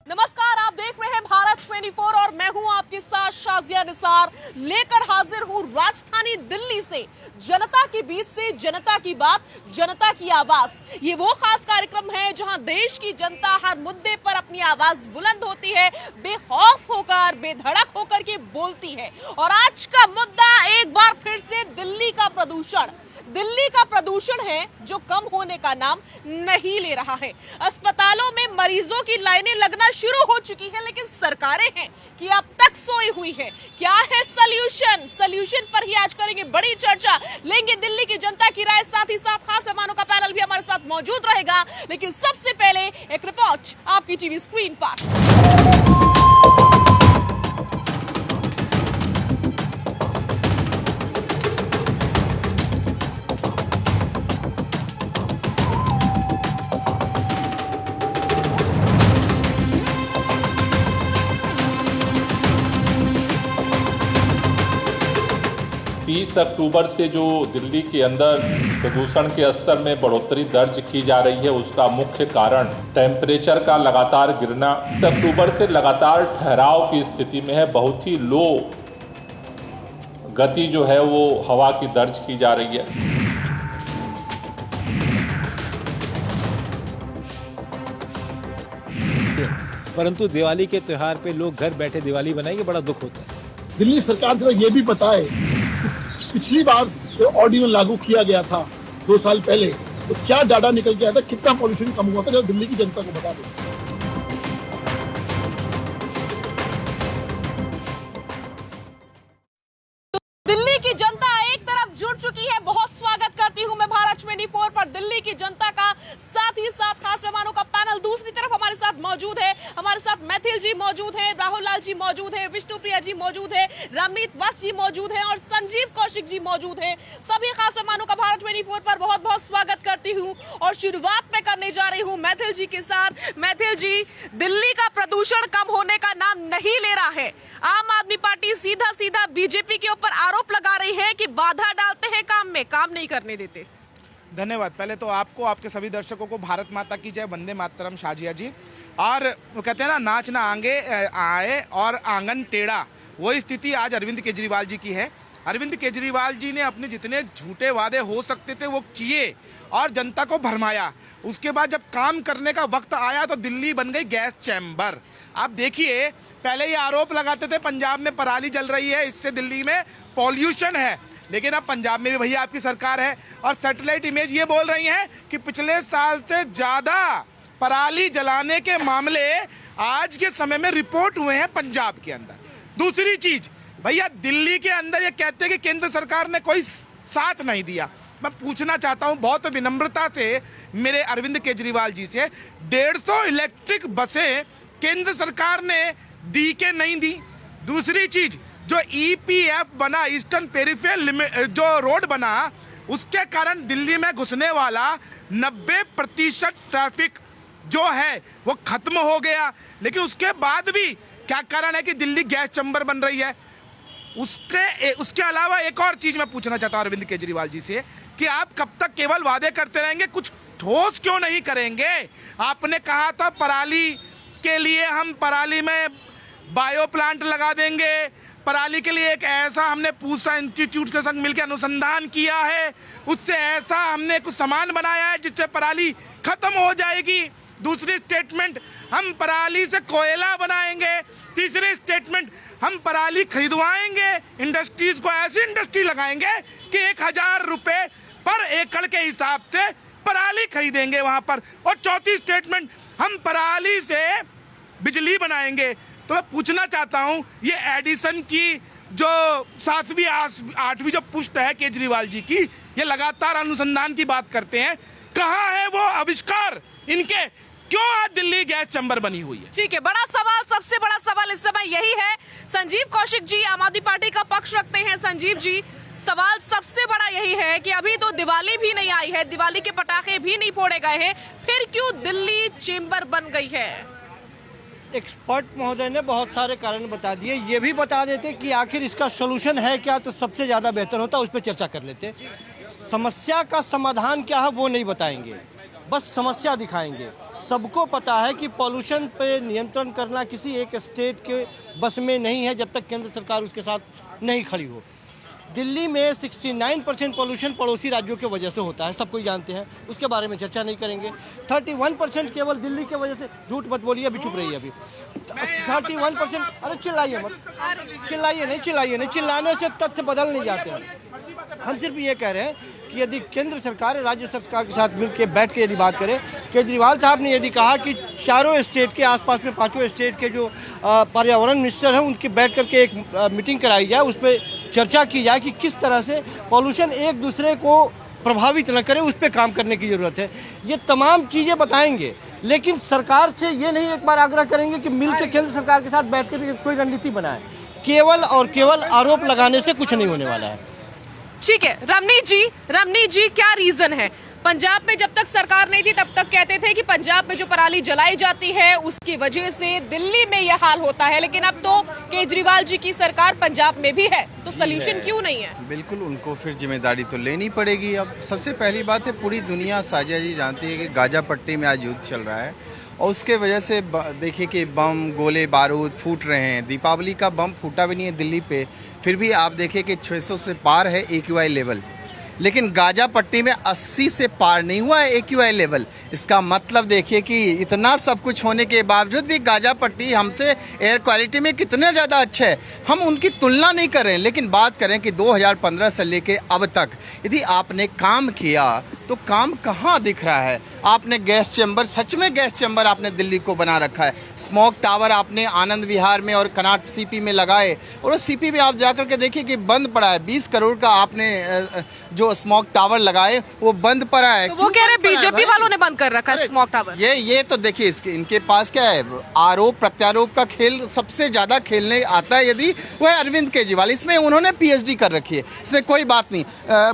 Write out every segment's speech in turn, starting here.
नमस्कार, आप देख रहे हैं भारत 24 और मैं हूं आपके साथ शाजिया निसार। लेकर हाजिर हूं राजधानी दिल्ली से जनता के बीच से जनता की बात, जनता की आवाज। ये वो खास कार्यक्रम है जहां देश की जनता हर मुद्दे पर अपनी आवाज बुलंद होती है, बेखौफ होकर, बेधड़क होकर के बोलती है। और आज का मुद्दा एक बार फिर से दिल्ली का प्रदूषण। दिल्ली का प्रदूषण है जो कम होने का नाम नहीं ले रहा है। अस्पतालों में मरीजों की लाइनें लगना शुरू हो चुकी है, लेकिन सरकारें हैं कि अब तक सोई हुई है। क्या है सॉल्यूशन पर ही आज करेंगे बड़ी चर्चा, लेंगे दिल्ली की जनता की राय, साथ ही साथ खास मेहमानों का पैनल भी हमारे साथ मौजूद रहेगा। लेकिन सबसे पहले एक रिपोर्ट आपकी टीवी स्क्रीन पर। अक्टूबर से जो दिल्ली के अंदर प्रदूषण के स्तर में बढ़ोतरी दर्ज की जा रही है, उसका मुख्य कारण टेम्परेचर का लगातार गिरना। 30 अक्टूबर से लगातार ठहराव की स्थिति में है, बहुत ही लो गति जो है वो हवा की दर्ज की जा रही है। परंतु दिवाली के त्योहार पे लोग घर बैठे दिवाली बनाएंगे, बड़ा दुख होता है। दिल्ली सरकार को ये भी पता है पिछली बार जो ऑर्डिनल लागू किया गया था 2 साल पहले, तो क्या डाटा निकल के आया था, कितना पॉल्यूशन कम हुआ था, जो दिल्ली की जनता को बता दें। दिल्ली की जनता एक तरफ जुड़ चुकी है। बहुत स्वागत करती हूं मैं भारत 24 पर दिल्ली की जनता का, साथ ही साथ खास मेहमानों का पैनल। दूसरी तरफ हमारे साथ मौजूद है, हमारे साथ मैथिल जी मौजूद है, राहुल लाल जी मौजूद है, विष्णुप्रिया जी मौजूद है, रमनीत वत्स जी मौजूद है और संजीव कौशिक जी मौजूद है। सभी खास मेहमानों का भारत 24 पर बहुत बहुत स्वागत करती हूँ और शुरुआत में करने जा रही हूँ मैथिल जी के साथ। मैथिल जी, दिल्ली का प्रदूषण कम होने का नाम नहीं ले रहा है। आम आदमी पार्टी सीधा सीधा बीजेपी के ऊपर आरोप लगा रही है कि बाधा डालते हैं काम में, काम नहीं करने देते। धन्यवाद। पहले तो आपको, आपके सभी दर्शकों को भारत माता की जय, वंदे मातरम शाजिया जी। और वो कहते हैं ना, नाच ना आगे आए और आंगन टेढ़ा, वही स्थिति आज अरविंद केजरीवाल जी की है। अरविंद केजरीवाल जी ने अपने जितने झूठे वादे हो सकते थे वो किए और जनता को भरमाया। उसके बाद जब काम करने का वक्त आया तो दिल्ली बन गई गैस चैम्बर। आप देखिए, पहले ये आरोप लगाते थे पंजाब में पराली जल रही है, इससे दिल्ली में पॉल्यूशन है, लेकिन अब पंजाब में भी भैया आपकी सरकार है और सैटेलाइट इमेज ये बोल रही हैं कि पिछले साल से ज़्यादा पराली जलाने के मामले आज के समय में रिपोर्ट हुए हैं पंजाब के अंदर। दूसरी चीज भैया, दिल्ली के अंदर ये कहते हैं कि केंद्र सरकार ने कोई साथ नहीं दिया। मैं पूछना चाहता हूं बहुत विनम्रता से मेरे अरविंद केजरीवाल जी से, 150 इलेक्ट्रिक बसें केंद्र सरकार ने दी के नहीं दी। दूसरी चीज, जो EPF बना, ईस्टर्न पेरिफेरल जो रोड बना, उसके कारण दिल्ली में घुसने वाला 90% ट्रैफिक जो है वो खत्म हो गया। लेकिन उसके बाद भी क्या कारण है कि दिल्ली गैस चैम्बर बन रही है? उसके अलावा एक और चीज मैं पूछना चाहता हूं अरविंद केजरीवाल जी से कि आप कब तक केवल वादे करते रहेंगे, कुछ ठोस क्यों नहीं करेंगे? आपने कहा था पराली के लिए हम पराली में बायो प्लांट लगा देंगे, पराली के लिए एक ऐसा हमने पूसा इंस्टीट्यूट के संग मिलकर अनुसंधान किया है, उससे ऐसा हमने कुछ सामान बनाया है जिससे पराली खत्म हो जाएगी। दूसरी स्टेटमेंट, हम पराली से कोयला बनाएंगे। तीसरी स्टेटमेंट, हम पराली खरीदवाएंगे, इंडस्ट्रीज को ऐसी इंडस्ट्री लगाएंगे कि 1000 रुपए पर एकड़ के हिसाब से पराली खरीदेंगे वहां पर। और चौथी स्टेटमेंट, हम पराली से बिजली बनाएंगे। तो मैं पूछना चाहता हूं, ये एडिसन की जो 7वीं 8वीं जो पुश्त है केजरीवाल जी की, ये लगातार अनुसंधान की बात करते हैं, कहाँ है वो आविष्कार इनके? क्यों आज दिल्ली गैस चैम्बर बनी हुई है? ठीक है, बड़ा सवाल, सबसे बड़ा सवाल इस समय यही है। संजीव कौशिक जी आम आदमी पार्टी का पक्ष रखते हैं। संजीव जी, सवाल सबसे बड़ा यही है कि अभी तो दिवाली भी नहीं आई है, दिवाली के पटाखे भी नहीं फोड़े गए हैं, फिर क्यों दिल्ली चैम्बर बन गई है? एक्सपर्ट महोदय ने बहुत सारे कारण बता दिए। ये भी बता देते कि आखिर इसका सोल्यूशन है क्या, तो सबसे ज़्यादा बेहतर होता, उस पर चर्चा कर लेते। समस्या का समाधान क्या है वो नहीं बताएंगे। बस समस्या दिखाएंगे। सबको पता है कि पॉल्यूशन पे नियंत्रण करना किसी एक स्टेट के बस में नहीं है जब तक केंद्र सरकार उसके साथ नहीं खड़ी हो। दिल्ली में 69% पॉल्यूशन पड़ोसी राज्यों की वजह से होता है, सब कोई जानते हैं, उसके बारे में चर्चा नहीं करेंगे। 31% केवल दिल्ली की वजह से, झूठ मत बोलिए, अभी चुप रहिए अभी। 31%, अरे चिल्लाइए मत, चिल्लाइए नहीं, चिल्लाने से तथ्य बदल नहीं जाते हैं। हम सिर्फ ये कह रहे हैं कि यदि केंद्र सरकार राज्य सरकार के साथ मिलकर बैठ के यदि बात करें, केजरीवाल साहब ने यदि कहा कि चारों स्टेट के आसपास में 5 स्टेट के जो पर्यावरण मिनिस्टर हैं उनकी बैठ करके एक मीटिंग कराई जाए, उस पर चर्चा की जाए कि किस तरह से पॉल्यूशन एक दूसरे को प्रभावित न करे, उस पर काम करने की ज़रूरत है। ये तमाम चीज़ें बताएंगे, लेकिन सरकार से ये नहीं एक बार आग्रह करेंगे कि मिलकर केंद्र सरकार के साथ बैठ कर कोई रणनीति बनाए। केवल और केवल आरोप लगाने से कुछ नहीं होने वाला है। ठीक है रमनीत जी क्या रीजन है? पंजाब में जब तक सरकार नहीं थी तब तक कहते थे कि पंजाब में जो पराली जलाई जाती है उसकी वजह से दिल्ली में यह हाल होता है, लेकिन अब तो केजरीवाल जी की सरकार पंजाब में भी है, तो सलूशन क्यों नहीं है? बिल्कुल, उनको फिर जिम्मेदारी तो लेनी पड़ेगी। अब सबसे पहली बात है, पूरी दुनिया साजिया जी जानती है कि गाजा पट्टी में आज युद्ध चल रहा है और उसके वजह से देखिए कि बम गोले बारूद फूट रहे हैं। दीपावली का बम फूटा भी नहीं है दिल्ली पे, फिर भी आप देखिए कि 600 से पार है AQI लेवल, लेकिन गाजा पट्टी में 80 से पार नहीं हुआ है AQI लेवल। इसका मतलब देखिए कि इतना सब कुछ होने के बावजूद भी गाजा पट्टी हमसे एयर क्वालिटी में कितना ज़्यादा अच्छा है, हम उनकी तुलना नहीं कर रहे हैं। लेकिन बात करें कि 2015 से लेके अब तक यदि आपने काम किया तो काम कहाँ दिख रहा है? आपने गैस चैम्बर, सच में गैस चैम्बर आपने दिल्ली को बना रखा है। स्मोक टावर आपने आनंद विहार में और कनाट CP में लगाए, और उस CP में आप जाकर के देखिए कि बंद पड़ा है। 20 करोड़ का आपने जो स्मोक टावर लगाए वो बंद पड़ा है। तो वो कह रहे बीजेपी वालों ने बंद कर रखा है स्मोक टावर। ये तो देखिए इनके पास क्या है, आरोप प्रत्यारोप का खेल सबसे ज्यादा खेलने आता है यदि वो है अरविंद केजरीवाल। इसमें उन्होंने PhD कर रखी है, इसमें कोई बात नहीं,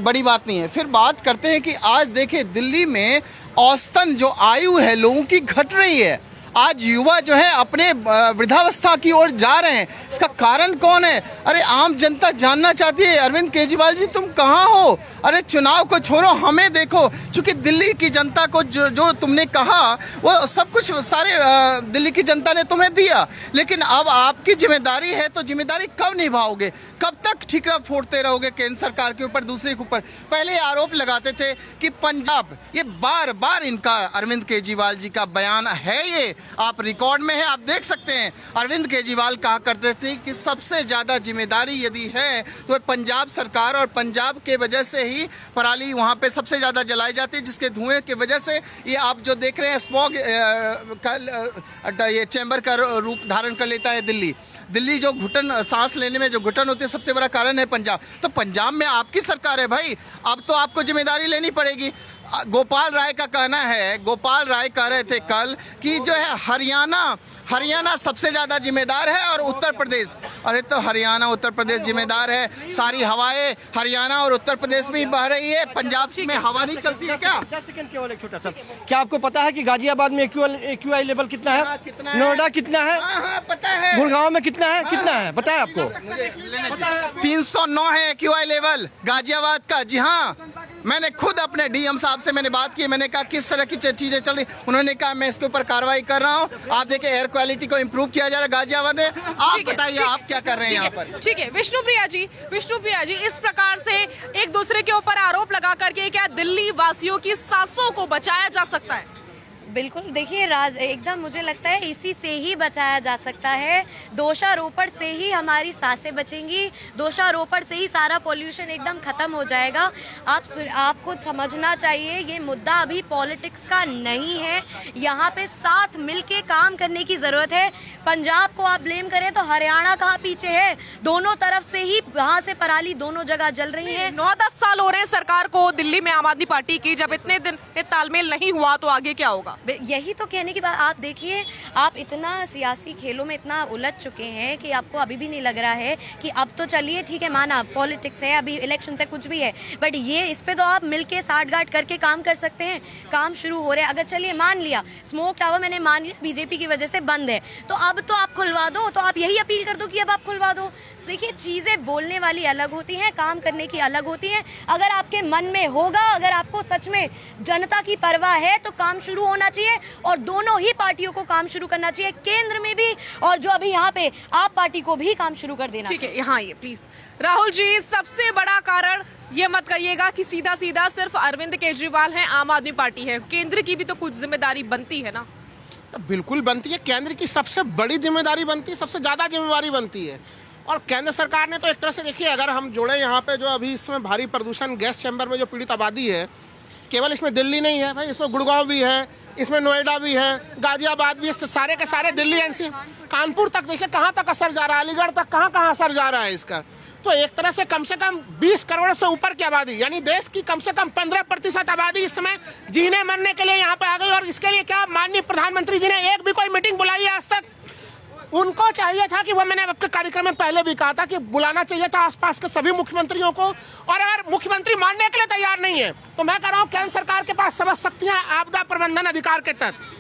बड़ी बात नहीं है। फिर बात करते हैं कि आज देखिए दिल्ली में औसतन जो आयु है लोगों की घट रही है। आज युवा जो है अपने वृद्धावस्था की ओर जा रहे हैं। इसका कारण कौन है? अरे आम जनता जानना चाहती है, अरविंद केजरीवाल जी तुम कहाँ हो? अरे चुनाव को छोड़ो, हमें देखो। क्योंकि दिल्ली की जनता को जो तुमने कहा वो सब कुछ सारे दिल्ली की जनता ने तुम्हें दिया, लेकिन अब आपकी जिम्मेदारी है, तो जिम्मेदारी कब निभाओगे? कब तक ठीकरा फोड़ते रहोगे केंद्र सरकार के ऊपर, दूसरे के ऊपर? पहले आरोप लगाते थे कि पंजाब, ये बार बार इनका अरविंद केजरीवाल जी का बयान है, ये आप रिकॉर्ड में है, आप देख सकते हैं। अरविंद केजरीवाल कहा करते थे कि सबसे ज़्यादा जिम्मेदारी यदि है तो पंजाब सरकार, और पंजाब के वजह से ही पराली वहाँ पे सबसे ज़्यादा जलाई जाती है, जिसके धुएं की वजह से ये आप जो देख रहे हैं स्मॉग ये चैम्बर का रूप धारण कर लेता है दिल्ली जो घुटन, सांस लेने में जो घुटन होती है, सबसे बड़ा कारण है पंजाब। तो पंजाब में आपकी सरकार है भाई, अब तो आपको जिम्मेदारी लेनी पड़ेगी। गोपाल राय का कहना है, गोपाल राय कह रहे थे कल कि जो है हरियाणा सबसे ज़्यादा जिम्मेदार है और उत्तर प्रदेश। अरे तो हरियाणा उत्तर प्रदेश जिम्मेदार है, सारी हवाएं हरियाणा और उत्तर प्रदेश में ही बह रही है, पंजाब में हवा नहीं चलती है क्या? 10 सेकंड केवल एक छोटा सा, क्या आपको पता है कि गाजियाबाद में AQI लेवल कितना है? नोएडा कितना है? पता है। गुड़गांव में कितना है पता है आपको? 309 है AQI लेवल गाजियाबाद का। जी हाँ, मैंने खुद अपने DM साहब से मैंने बात की, मैंने कहा किस तरह की चीज़ें चल रही, उन्होंने कहा मैं इसके ऊपर कार्रवाई कर रहा हूँ। आप देखिए एयर क्वालिटी को इम्प्रूव किया जा रहा है गाजियाबाद में। आप बताइए आप क्या कर रहे हैं यहाँ पर? ठीक है विष्णुप्रिया जी, इस प्रकार से एक दूसरे के ऊपर आरोप लगा करके क्या दिल्ली वासियों की सांसों को बचाया जा सकता है? बिल्कुल, देखिए एकदम मुझे लगता है इसी से ही बचाया जा सकता है। दोषारोपण से ही हमारी सांसें बचेंगी, दोषारोपण से ही सारा पॉल्यूशन एकदम खत्म हो जाएगा। आपको समझना चाहिए ये मुद्दा अभी पॉलिटिक्स का नहीं है, यहाँ पे साथ मिलके काम करने की ज़रूरत है। पंजाब को आप ब्लेम करें तो हरियाणा कहाँ पीछे है? दोनों तरफ से ही वहाँ से पराली दोनों जगह जल रही है। 9-10 साल हो रहे हैं सरकार को दिल्ली में आम आदमी पार्टी की, जब इतने दिन तालमेल नहीं हुआ तो आगे क्या होगा? यही तो कहने की बात। आप देखिए, आप इतना सियासी खेलों में इतना उलझ चुके हैं कि आपको अभी भी नहीं लग रहा है कि अब तो चलिए ठीक है, माना पॉलिटिक्स है, अभी इलेक्शन है, कुछ भी है, बट ये इस पे तो आप मिलके साठगांठ करके काम कर सकते हैं। काम शुरू हो रहे हैं। अगर चलिए मान लिया स्मोक टावर, मैंने मान लिया बीजेपी की वजह से बंद है, तो आप अब तो आप खुलवा दो, तो आप यही अपील कर दो कि अब आप खुलवा दो। देखिए, चीज़ें बोलने वाली अलग होती हैं, काम करने की अलग होती हैं। अगर आपके मन में होगा, अगर आपको सच में जनता की परवाह है, तो काम शुरू होना चाहिए और दोनों ही पार्टियों को काम शुरू करना चाहिए, केंद्र में भी और जो अभी यहाँ पे आप पार्टी को भी काम शुरू कर देना। ठीक है, यहाँ ये प्लीज। राहुल जी, सबसे बड़ा कारण ये मत कहिएगा कि सीधा सीधा सिर्फ अरविंद केजरीवाल है, आम आदमी पार्टी है, केंद्र की भी तो कुछ जिम्मेदारी बनती है ना। बिल्कुल बनती है, केंद्र की सबसे बड़ी जिम्मेदारी बनती है, सबसे ज़्यादा जिम्मेदारी बनती है। और केंद्र सरकार ने तो एक तरह से देखिए, अगर हम जोड़े यहाँ पे जो अभी इसमें भारी प्रदूषण गैस चैम्बर में जो पीड़ित आबादी है, केवल इसमें दिल्ली नहीं है भाई, इसमें गुड़गांव भी है, इसमें नोएडा भी है, गाजियाबाद भी है, सारे के सारे दिल्ली एनसी कानपुर तक देखिए कहाँ तक असर जा रहा है, अलीगढ़ तक कहाँ कहाँ असर जा रहा है इसका। तो एक तरह से कम 20 करोड़ से ऊपर की आबादी, यानी देश की कम से कम 15% आबादी इस समय जीने मरने के लिए यहाँ पे आ गई। और इसके लिए क्या माननीय प्रधानमंत्री जी ने एक भी कोई मीटिंग बुलाई है आज तक? उनको चाहिए था कि वो, मैंने आपके कार्यक्रम में पहले भी कहा था कि बुलाना चाहिए था आसपास के सभी मुख्यमंत्रियों को। और अगर मुख्यमंत्री मानने के लिए तैयार नहीं है तो मैं कह रहा हूँ केंद्र सरकार के पास सब शक्तियां आपदा प्रबंधन अधिकार के तहत।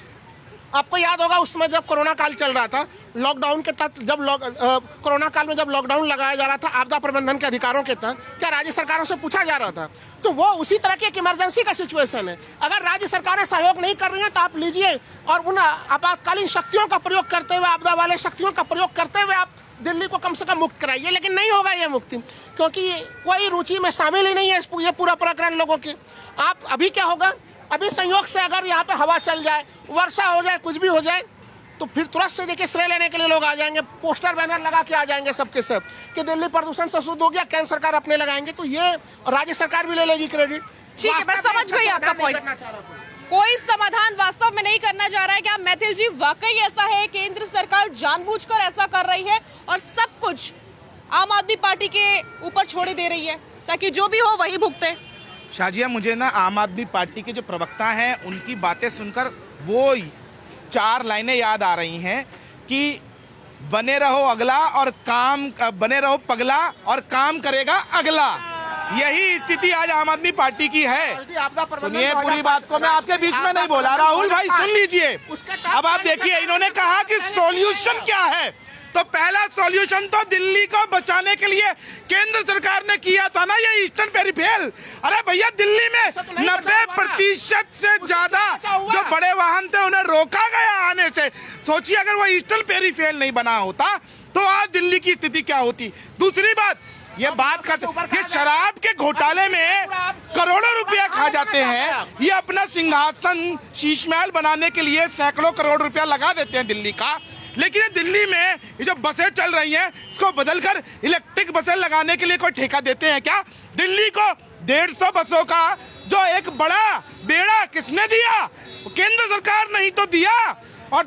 आपको याद होगा उस समय जब कोरोना काल चल रहा था, लॉकडाउन के तहत जब कोरोना काल में जब लॉकडाउन लगाया जा रहा था आपदा प्रबंधन के अधिकारों के तहत, क्या राज्य सरकारों से पूछा जा रहा था? तो वो उसी तरह की एक इमरजेंसी का सिचुएशन है। अगर राज्य सरकारें सहयोग नहीं कर रही हैं तो आप लीजिए और उन आपातकालीन शक्तियों का प्रयोग करते हुए, आपदा वाले शक्तियों का प्रयोग करते हुए आप दिल्ली को कम से कम मुक्त कराइए। लेकिन नहीं होगा ये मुक्ति, क्योंकि कोई रुचि में शामिल ही नहीं है ये पूरा प्रकरण लोगों की। आप अभी क्या होगा, अभी संयोग से अगर यहाँ पे हवा चल जाए, वर्षा हो जाए, कुछ भी हो जाए, तो फिर तुरंत से देखिए श्रेय लेने के लिए लोग आ जाएंगे, पोस्टर बैनर लगा के आ जाएंगे सबके सब कि दिल्ली प्रदूषण से शुद्ध हो गया, केंद्र सरकार अपने लगाएंगे, तो ये राज्य सरकार भी ले लेगी क्रेडिट। ठीक है, मैं समझ गई आपका पॉइंट। कोई समाधान वास्तव में नहीं करना चाह रहा है। क्या मैथिल जी वाकई ऐसा है, केंद्र सरकार जानबूझकर ऐसा कर रही है और सब कुछ आम आदमी पार्टी के ऊपर छोड़े दे रही है ताकि जो भी हो वही भुगते? शाजिया, मुझे ना आम आदमी पार्टी के जो प्रवक्ता हैं उनकी बातें सुनकर वो 4 लाइनें याद आ रही हैं कि बने रहो अगला और काम, बने रहो पगला और काम करेगा अगला। यही स्थिति आज आम आदमी पार्टी की है। सुनिए पूरी बात को, मैं आपके बीच में नहीं बोला, राहुल भाई सुन लीजिए। अब आप देखिए, इन्होंने कहा कि सॉल्यूशन क्या है, तो पहला सॉल्यूशन तो दिल्ली को बचाने के लिए केंद्र सरकार ने किया था ना, ये ईस्टर्न पेरिफेरल। अरे भैया, दिल्ली में 90% से ज्यादा जो बड़े वाहन थे उन्हें रोका गया आने से। सोचिए अगर वो ईस्टर्न पेरिफेरल नहीं बना होता तो आज दिल्ली की स्थिति क्या होती। दूसरी बात, ये बात करते कि शराब के घोटाले में करोड़ों रुपया खा जाते हैं, ये अपना सिंहासन शीशमहल बनाने के लिए सैकड़ों करोड़ रुपया लगा देते हैं दिल्ली का। लेकिन दिल्ली में ये जो बसें चल रही हैं इसको बदलकर इलेक्ट्रिक बसें लगाने के लिए कोई ठेका देते हैं क्या? दिल्ली को 150 बसों का जो एक बड़ा बेड़ा किसने दिया? केंद्र सरकार नहीं तो दिया। और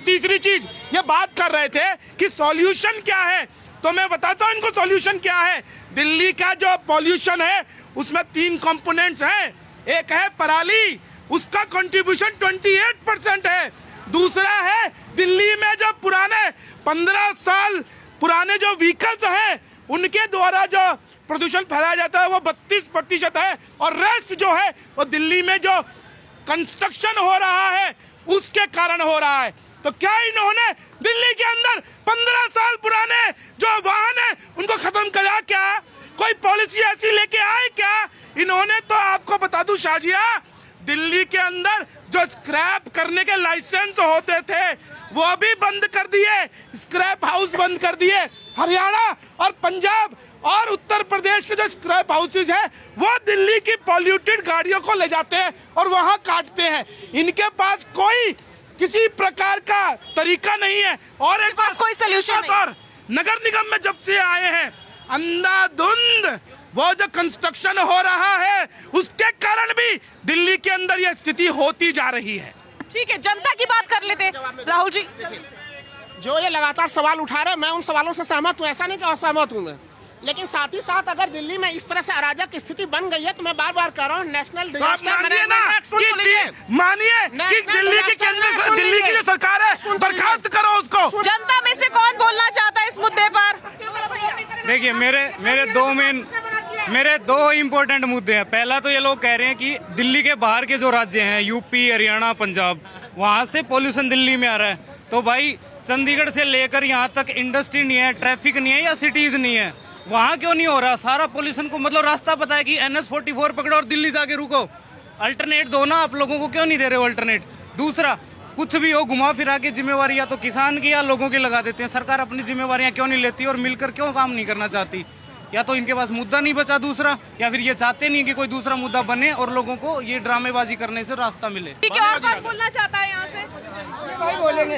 तीसरी चीज, ये बात कर रहे थे कि सॉल्यूशन क्या है, तो मैं बताता हूं इनको सॉल्यूशन क्या है। दिल्ली का जो पॉल्यूशन है उसमें 3 कंपोनेंट्स हैं। एक है पराली, उसका कंट्रीब्यूशन 28% है। दूसरा है दिल्ली में जो पुराने 15 साल पुराने जो व्हीकल्स हैं उनके द्वारा जो प्रदूषण फैलाया जाता है वो 32% है। और रेस्ट जो है वो दिल्ली में जो कंस्ट्रक्शन हो रहा है उसके कारण हो रहा है। तो क्या इन्होंने दिल्ली के अंदर 15 साल पुराने जो वाहन है उनको खत्म करा क्या? कोई पॉलिसी ऐसी लेके आए क्या? इन्होंने तो आपको बता दूं शाजिया, दिल्ली के अंदर जो स्क्रैप करने के लाइसेंस होते थे वो भी बंद कर दिए, स्क्रैप हाउस बंद कर दिए। हरियाणा और पंजाब और उत्तर प्रदेश के जो स्क्रैप हाउसेज है वो दिल्ली की पॉल्यूटेड गाड़ियों को ले जाते हैं और वहां काटते हैं। इनके पास कोई किसी प्रकार का तरीका नहीं है। और एक पास कोई सलूशन नहीं। नगर निगम में जब से आए हैं अंधाधुंध वो जो कंस्ट्रक्शन हो रहा है उसके कारण भी दिल्ली के अंदर यह स्थिति होती जा रही है। ठीक है, जनता की बात कर लेते राहुल जी। जो ये लगातार सवाल उठा रहे हैं, मैं उन सवालों से सहमत हूँ, ऐसा नहीं कि असहमत हूँ मैं। लेकिन साथ ही साथ अगर दिल्ली में इस तरह से अराजक स्थिति बन गई है तो मैं बार बार कह रहा हूँ नेशनल डिजास्टर मानिए कि दिल्ली के केंद्र, दिल्ली की जो सरकार है बर्खास्त करो उसको। जनता में से कौन बोलना चाहता है इस मुद्दे पर? देखिए, मेरे दो इम्पोर्टेंट मुद्दे हैं। पहला तो ये लोग कह रहे हैं कि दिल्ली के बाहर के जो राज्य हैं, यूपी, हरियाणा, पंजाब, वहाँ से पॉल्यूशन दिल्ली में आ रहा है। तो भाई चंडीगढ़ से लेकर यहाँ तक इंडस्ट्री नहीं है, ट्रैफिक नहीं है या सिटीज नहीं है, वहाँ क्यों नहीं हो रहा? सारा पोल्यूशन को मतलब रास्ता पता है कि NH44 पकड़ो और दिल्ली जाके रुको। अल्टरनेट दो ना, आप लोगों को क्यों नहीं दे रहे हो अल्टरनेट? दूसरा, कुछ भी हो घुमा फिरा के जिम्मेवारी या तो किसान की या लोगों की लगा देते हैं। सरकार अपनी जिम्मेवारियां क्यों नहीं लेती और मिलकर क्यों काम नहीं करना चाहती? या तो इनके पास मुद्दा नहीं बचा दूसरा, या फिर ये चाहते नहीं कि कोई दूसरा मुद्दा बने और लोगों को ये ड्रामेबाजी करने से रास्ता मिले। ठीक है, और कौन बोलना चाहता है यहाँ से? ये बोलेंगे।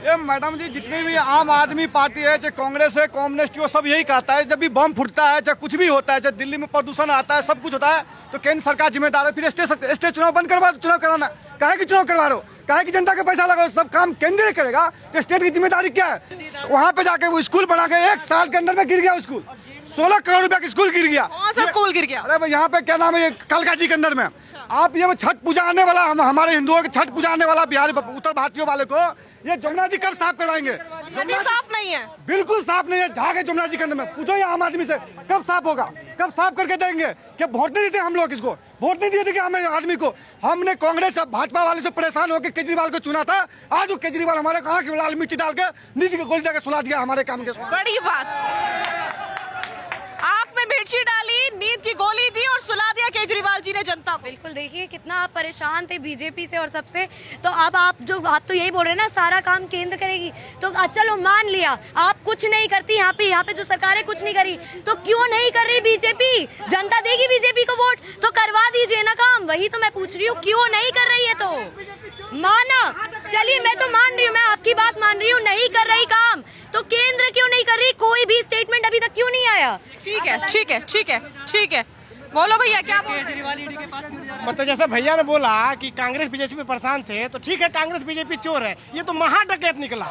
ये मैडम जी, जितनी भी आम आदमी पार्टी है, चाहे कांग्रेस है, कम्युनिस्ट, वो सब यही कहता है जब भी बम फूटता है, चाहे कुछ भी होता है, चाहे दिल्ली में प्रदूषण आता है, सब कुछ होता है, तो केंद्र सरकार जिम्मेदार है। फिर स्टेट चुनाव बंद करवा, चुनाव कराना काहे की चुनाव करवा रहे हो? काहे की जनता का पैसा लगाओ? सब काम केंद्र करेगा तो स्टेट की जिम्मेदारी क्या है? वहाँ पे जाके वो स्कूल बना के 1 साल के अंदर में गिर गया स्कूल, 16 करोड़ रुपया का स्कूल गिर गया। कौन सा स्कूल गिर गया? अरे भाई यहाँ पे क्या नाम है, कलकाजी के अंदर में। आप ये छठ पूजा आने वाला, हमारे हिंदुओं के छठ पूजा आने वाला, बिहार उत्तर भारतीयों वाले को ये जमुना जी कब साफ करवाएंगे? नदी साफ नहीं है, बिल्कुल साफ नहीं है। झाग है जमुना जी के अंदर में, पूछो ये आम आदमी से कब साफ होगा, कब साफ करके देंगे? क्या वोट नहीं देते हम लोग? इसको वोट नहीं दिए थे कि हमें आदमी को? हमने कांग्रेस भाजपा वाले से परेशान होकर केजरीवाल को चुना था। आज वो केजरीवाल हमारे कहा कि लाल मिर्ची डाल के नीचे की गोली देकर सुला दिया हमारे काम के। बड़ी बात, आग में मिर्ची डाली, नींद की गोली दी और सुला दिया केजरीवाल जी ने जनता को। बिल्कुल, देखिए कितना आप परेशान थे बीजेपी से और सबसे, तो अब आप तो यही बोल रहे हैं ना सारा काम केंद्र करेगी, तो चलो मान लिया आप कुछ नहीं करती, यहाँ पे जो सरकारें कुछ नहीं करी, तो क्यों नहीं कर रही बीजेपी? जनता देगी बीजेपी को वोट, तो करवा दीजिए ना काम। वही तो मैं पूछ रही हूँ, क्यों नहीं कर रही है? तो माना, चलिए मैं तो मान रही हूँ, मैं आपकी बात मान रही हूँ, नहीं कर रही काम, तो केंद्र क्यों नहीं कर रही? कोई भी स्टेटमेंट अभी तक क्यों नहीं आया? ठीक है, ठीक है, ठीक है, ठीक है, बोलो भैया क्या बोल रहे हैं? मतलब जैसे भैया ने बोला कि कांग्रेस बीजेपी में परेशान थे, तो ठीक है, कांग्रेस बीजेपी चोर है, ये तो महाडकैत निकला।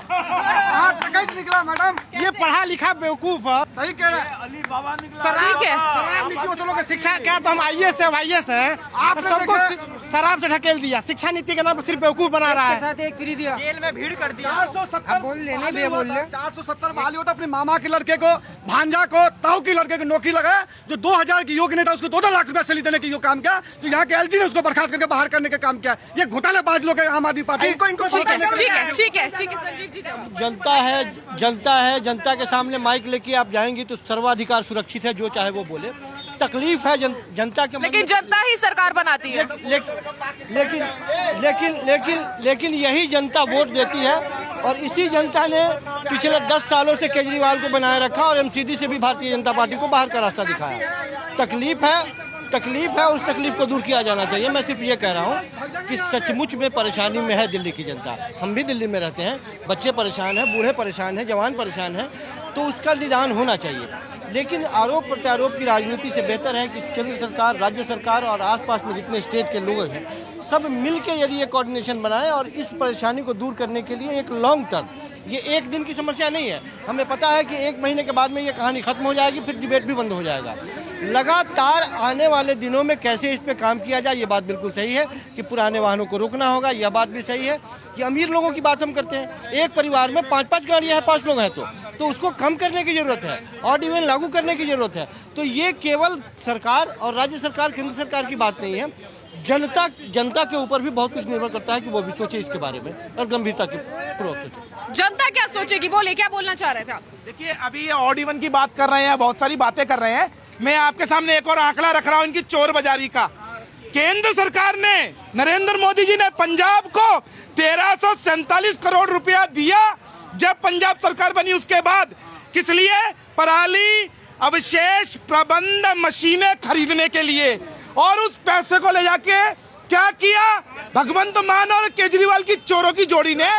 डकैत निकला मैडम, ये पढ़ा लिखा बेवकूफ है। सही कह रहे हैं। ठीक है, शिक्षा क्या, तो हम IAS है, YS है, आप सबको शराब से ढकेल दिया। शिक्षा नीति के नाम पर सिर्फ बेवकूफ बना रहा है। साथ एक फ्री दिया, जेल में भीड़ कर दिया। 470 बहाली होता अपने मामा के लड़के को, भांजा को, ताऊ की लड़के को नौकरी लगाया, जो 2000 की योग्य नेता, उसको 2 लाख रुपया सैलरी देने की जो काम किया, तो यहाँ के LG ने उसको बर्खास्त करके बाहर करने का काम किया। ये घोटालेबाज लोग है आम आदमी पार्टी। ठीक है, ठीक है, ठीक है, ठीक है, संजीव जी जनता है, जनता के सामने माइक लेके आप जाएंगी तो सर्वाधिकार सुरक्षित है, जो चाहे वो बोले। तकलीफ है जनता के, लेकिन जनता ही सरकार बनाती है। लेकिन यही जनता वोट देती है, और इसी जनता ने पिछले 10 सालों से केजरीवाल को बनाए रखा और MCD से भी भारतीय जनता पार्टी को बाहर का रास्ता दिखाया। तकलीफ है, उस तकलीफ को दूर किया जाना चाहिए। मैं सिर्फ ये कह रहा हूँ कि सचमुच में परेशानी में है दिल्ली की जनता। हम भी दिल्ली में रहते हैं, बच्चे परेशान हैं, बूढ़े परेशान हैं, जवान परेशान हैं, तो उसका निदान होना चाहिए। लेकिन आरोप प्रत्यारोप की राजनीति से बेहतर है कि केंद्र सरकार, राज्य सरकार और आसपास में जितने स्टेट के लोग हैं, सब मिलकर यदि ये कोऑर्डिनेशन बनाएं और इस परेशानी को दूर करने के लिए एक लॉन्ग टर्म, ये एक दिन की समस्या नहीं है। हमें पता है कि 1 महीने के बाद में ये कहानी खत्म हो जाएगी, फिर डिबेट भी बंद हो जाएगा। लगातार आने वाले दिनों में कैसे इस पे काम किया जाए, ये बात बिल्कुल सही है कि पुराने वाहनों को रोकना होगा। यह बात भी सही है कि अमीर लोगों की बात हम करते हैं, एक परिवार में 5-5 गाड़ियाँ हैं, 5 लोग हैं, तो उसको कम करने की जरूरत है, ऑड इवन लागू करने की जरूरत है। तो ये केवल सरकार और राज्य सरकार, केंद्र सरकार की बात नहीं है, जनता के ऊपर भी बहुत कुछ निर्भर करता है कि वो भी सोचे इसके बारे में और गंभीरता के पूर्वक सोचे। जनता क्या सोचेगी? बोले, क्या बोलना चाह रहे थे आप? देखिए, अभी ये ऑड इवन की बात कर रहे हैं, बहुत सारी बातें कर रहे हैं। मैं आपके सामने एक और आंकड़ा रख रहा हूं इनकी चोर बाजारी का। केंद्र सरकार ने, नरेंद्र मोदी जी ने पंजाब को 1347 करोड़ रुपया दिया जब पंजाब सरकार बनी। उसके बाद किस लिए? पराली अवशेष प्रबंध मशीनें खरीदने के लिए। और उस पैसे को ले जाके क्या किया भगवंत मान और केजरीवाल की चोरों की जोड़ी ने